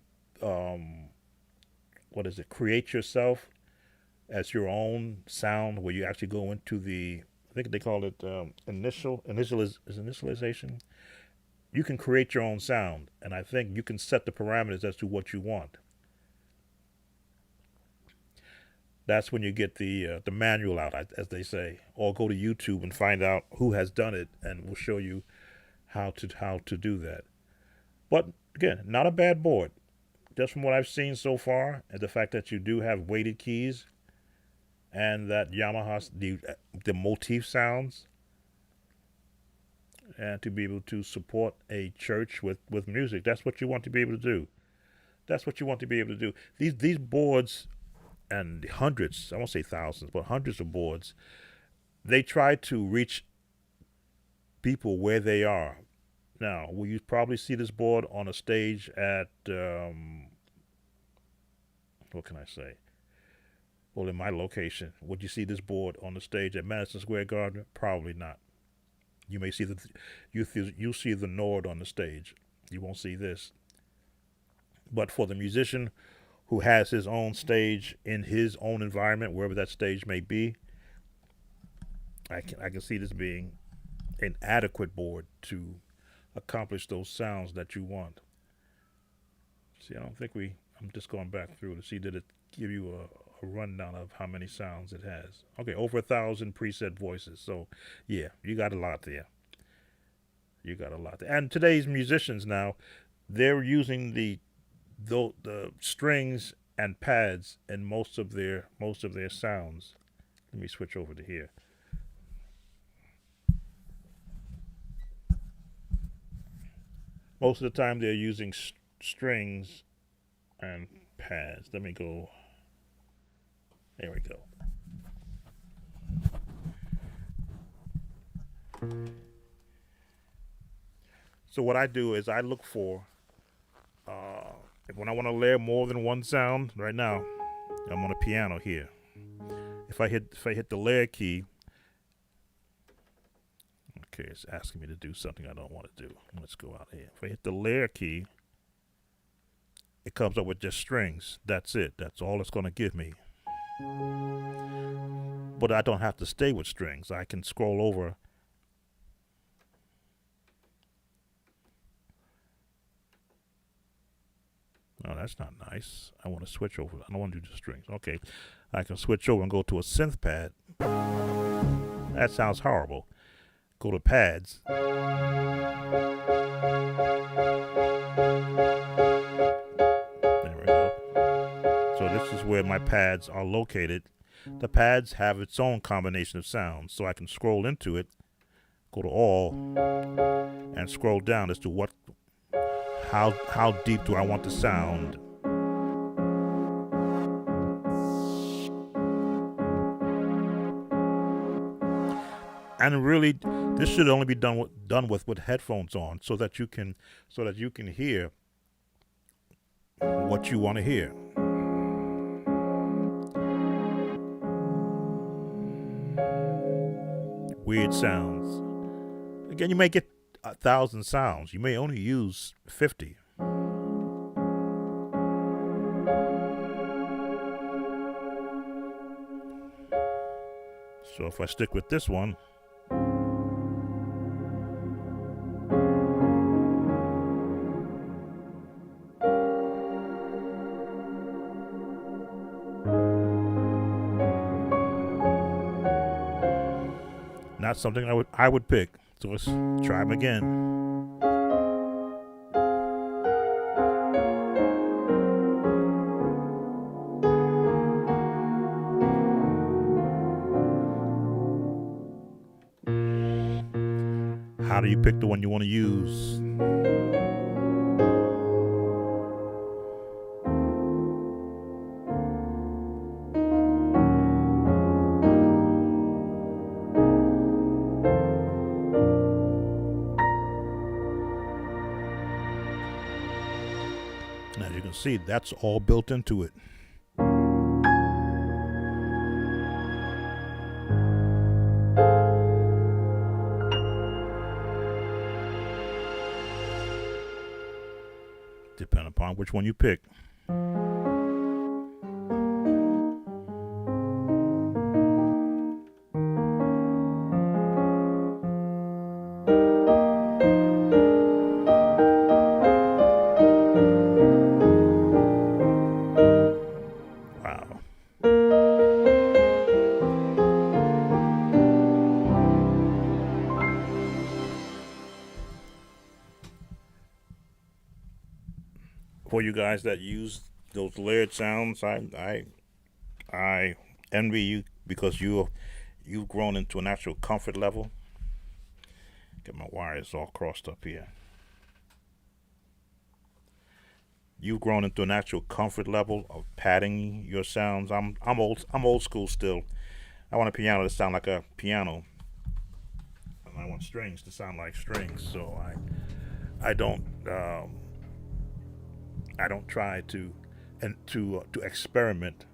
create yourself as your own sound, where you actually go into the, I think they call it initialization. You can create your own sound, and I think you can set the parameters as to what you want. That's when you get the manual out, as they say, or go to YouTube and find out who has done it, and we'll show you how to do that. But again, not a bad board, just from what I've seen so far, and the fact that you do have weighted keys, and that Yamaha the Motif sounds, and to be able to support a church with music. That's what you want to be able to do. That's what you want to be able to do. These boards, and hundreds, I won't say thousands, but hundreds of boards, they try to reach people where they are. Now, will you probably see this board on a stage at, what can I say? Well, in my location, would you see this board on the stage at Madison Square Garden? Probably not. You may see you'll see the Nord on the stage. You won't see this. But for the musician who has his own stage in his own environment, wherever that stage may be, I can see this being an adequate board to accomplish those sounds that you want. See, I don't think I'm just going back through to see, did it give you a rundown of how many sounds it has. Okay, over 1,000 preset voices. So, yeah, you got a lot there. You got a lot there. And today's musicians now, they're using the strings and pads in most of their sounds. Let me switch over to here. Most of the time they're using strings and pads. Let me go. There we go. So what I do is I look for, when I want to layer more than one sound. Right now, I'm on a piano here. If I hit the layer key, okay, it's asking me to do something I don't want to do. Let's go out here. If I hit the layer key, it comes up with just strings. That's it. That's all it's going to give me. But I don't have to stay with strings. I can scroll over. No, that's not nice. I want to switch over. I don't want to do the strings. Okay, I can switch over and go to a synth pad. That sounds horrible. Go to pads. There we go. So this is where my pads are located. The pads have its own combination of sounds, so I can scroll into it, go to all, and scroll down as to how deep do I want the sound. And really, this should only be done with headphones on, so that you can hear what you want to hear. Weird sounds. Again, you may get 1,000 sounds. You may only use 50. So if I stick with this one, not something I would pick. So let's try them again. How do you pick the one you want to use? And as you can see, that's all built into it. Depending upon which one you pick. Wow. For you guys that use those layered sounds, I envy you because you've grown into an actual comfort level. Get my wires all crossed up here. You've grown into an actual comfort level of padding your sounds. I'm old school still. I want a piano to sound like a piano, and I want strings to sound like strings. So I don't try to experiment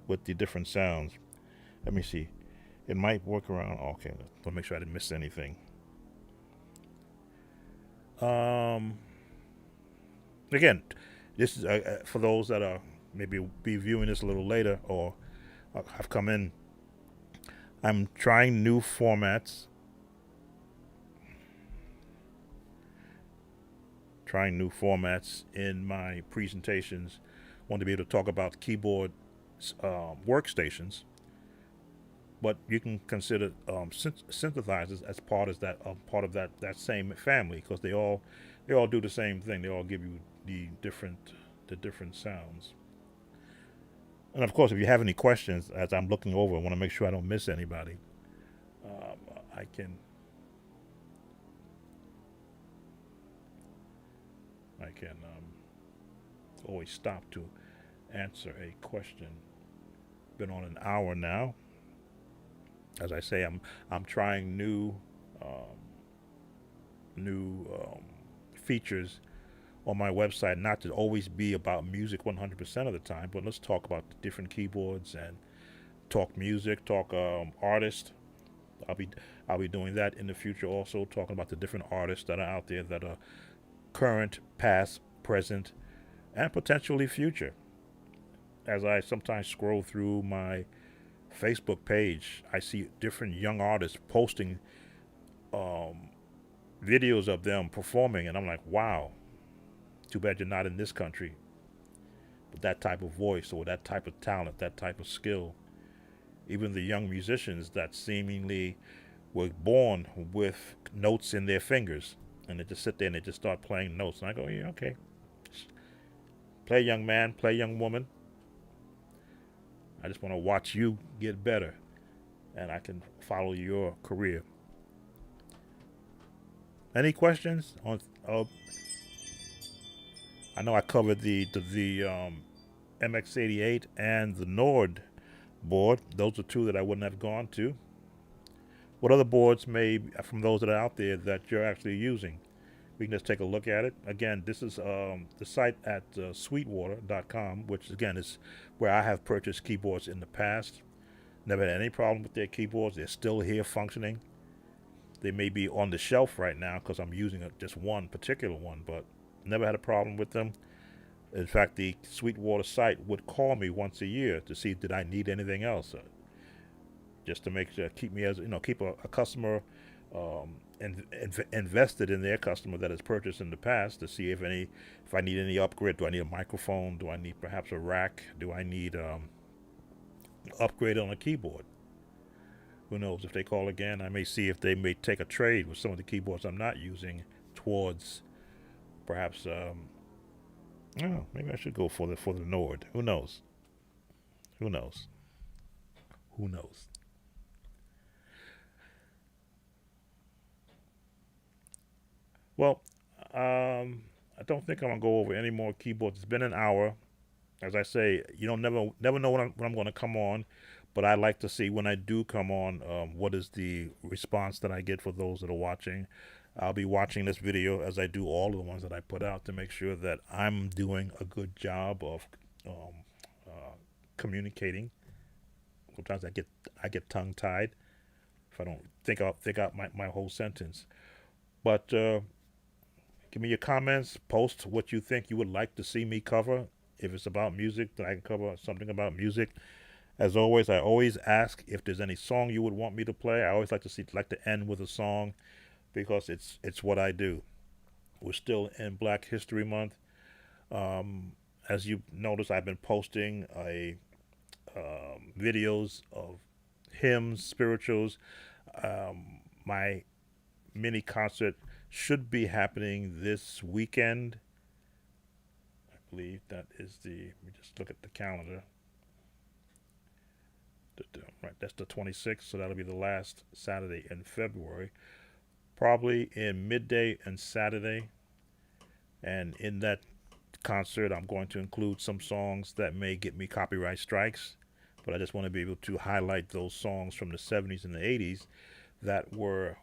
with the different sounds. Let me see. It might work around. Okay, let's make sure I didn't miss anything. Again, this is for those that are maybe be viewing this a little later or have come in. I'm trying new formats. In my presentations. Want to be able to talk about keyboard workstations, but you can consider synthesizers as part of that same family, because they all do the same thing. They all give you the different sounds. And of course, if you have any questions as I'm looking over, I want to make sure I don't miss anybody. I can always stop to answer a question. Been on an hour now. As I say, I'm trying new features on my website, not to always be about music 100% of the time, but let's talk about the different keyboards and talk music, talk artists. I'll be doing that in the future, also talking about the different artists that are out there that are current, past, present, and potentially future. As I sometimes scroll through my Facebook page, I see different young artists posting videos of them performing, and I'm like, wow, too bad you're not in this country. But that type of voice or that type of talent, that type of skill, even the young musicians that seemingly were born with notes in their fingers, and they just sit there and they just start playing notes. And I go, yeah, okay. Play, young man, play, young woman. I just want to watch you get better, and I can follow your career. Any questions on? I know I covered the MX88 and the Nord board. Those are two that I wouldn't have gone to. What other boards from those that are out there that you're actually using? We can just take a look at it. Again, this is the site at sweetwater.com, which again is where I have purchased keyboards in the past. Never had any problem with their keyboards. They're still here functioning. They may be on the shelf right now because I'm using just one particular one, but never had a problem with them. In fact, the Sweetwater site would call me once a year to see did I need anything else. just to make sure keep me as keep a customer invested in their customer that has purchased in the past to see if I need any upgrade. Do I need a microphone? Do I need perhaps a rack? Do I need upgrade on a keyboard? Who knows? If they call again, I may see if they may take a trade with some of the keyboards I'm not using towards perhaps. Oh, maybe I should go for the Nord. Who knows? Who knows? Who knows? Well, I don't think I'm gonna go over any more keyboards. It's been an hour. As I say, you don't never know when I'm going to come on, but I like to see when I do come on, what is the response that I get for those that are watching. I'll be watching this video as I do all of the ones that I put out to make sure that I'm doing a good job of communicating. Sometimes I get tongue tied if I don't think out my whole sentence. But give me your comments. Post what you think you would like to see me cover. If it's about music, that I can cover something about music. As always, I always ask if there's any song you would want me to play. I always like to end with a song because it's what I do. We're still in Black History Month. As you notice, I've been posting videos of hymns, spirituals. My mini concert should be happening this weekend. I believe that is let me just look at the calendar. Right, that's the 26th, so that'll be the last Saturday in February. Probably in midday and Saturday. And in that concert, I'm going to include some songs that may get me copyright strikes, but I just want to be able to highlight those songs from the 70s and the 80s that were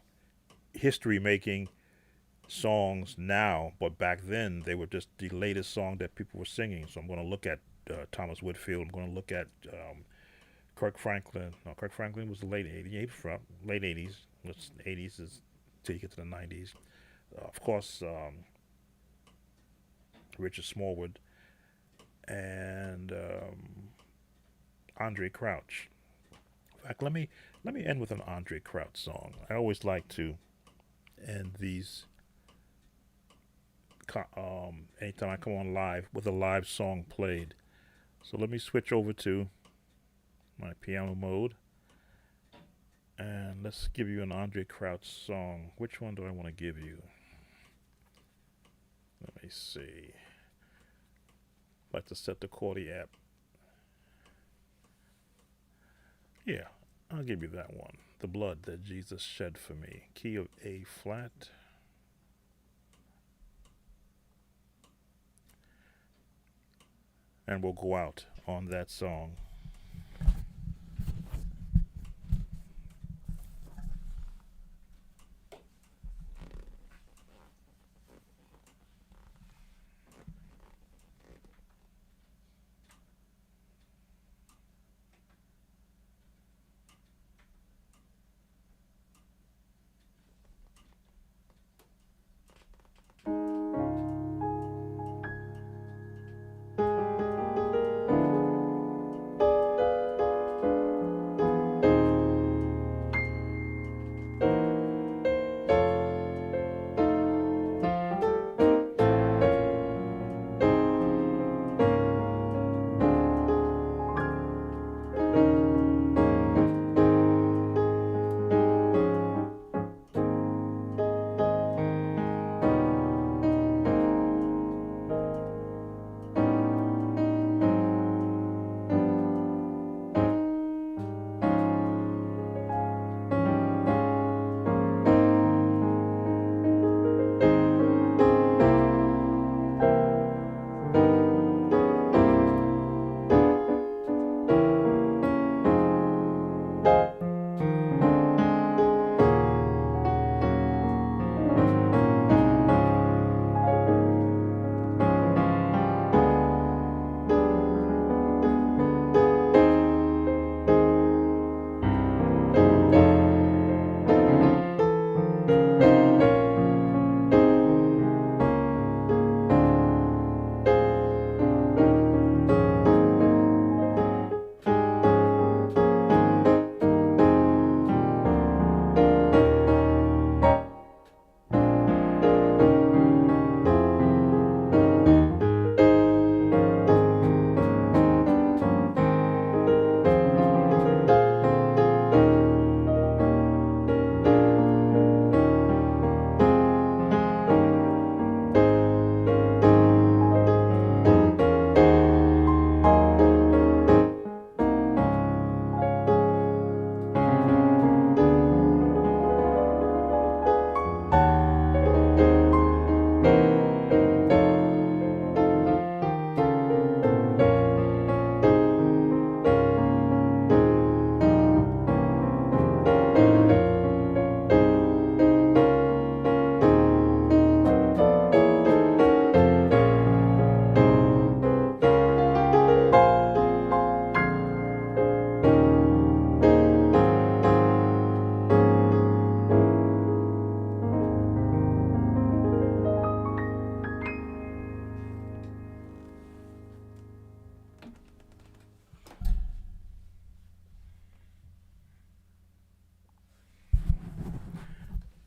history making songs now, but back then they were just the latest song that people were singing. So I'm going to look at Thomas Whitfield. I'm going to look at Kirk Franklin. No, Kirk Franklin was the late 80s. Late 80s. Which 80s is till you get to the 90s. Of course, Richard Smallwood and Andre Crouch. In fact, let me end with an Andre Crouch song. I always like to end these anytime I come on live with a live song played. So let me switch over to my piano mode and let's give you an Andre Crouch song. Which one do I want to give you? Let me see. I'd like to set the Chordy app. Yeah, I'll give you that one. The blood that Jesus shed for me. Key of A flat. And we'll go out on that song.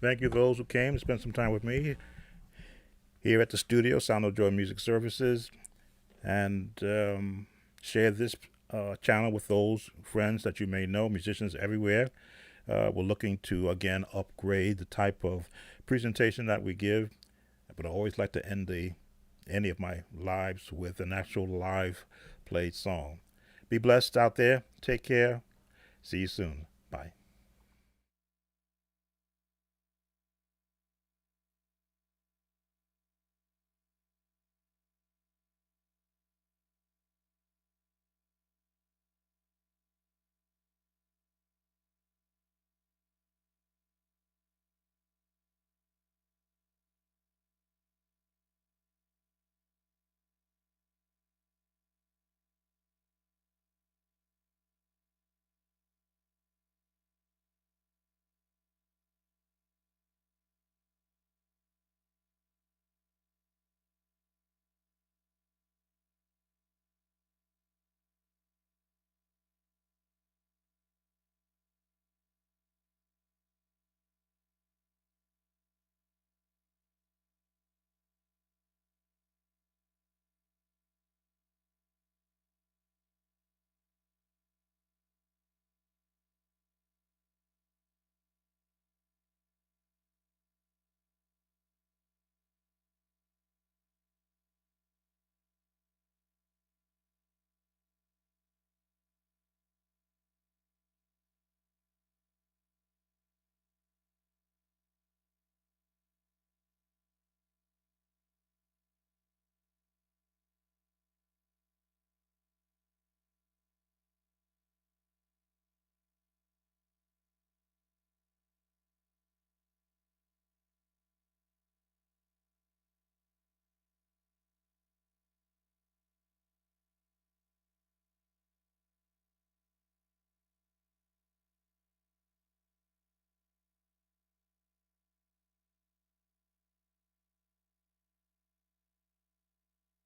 Thank you to those who came to spend some time with me here at the studio, Sound of Joy Music Services, and share this channel with those friends that you may know, musicians everywhere. We're looking to, again, upgrade the type of presentation that we give, but I always like to end any of my lives with an actual live played song. Be blessed out there. Take care. See you soon.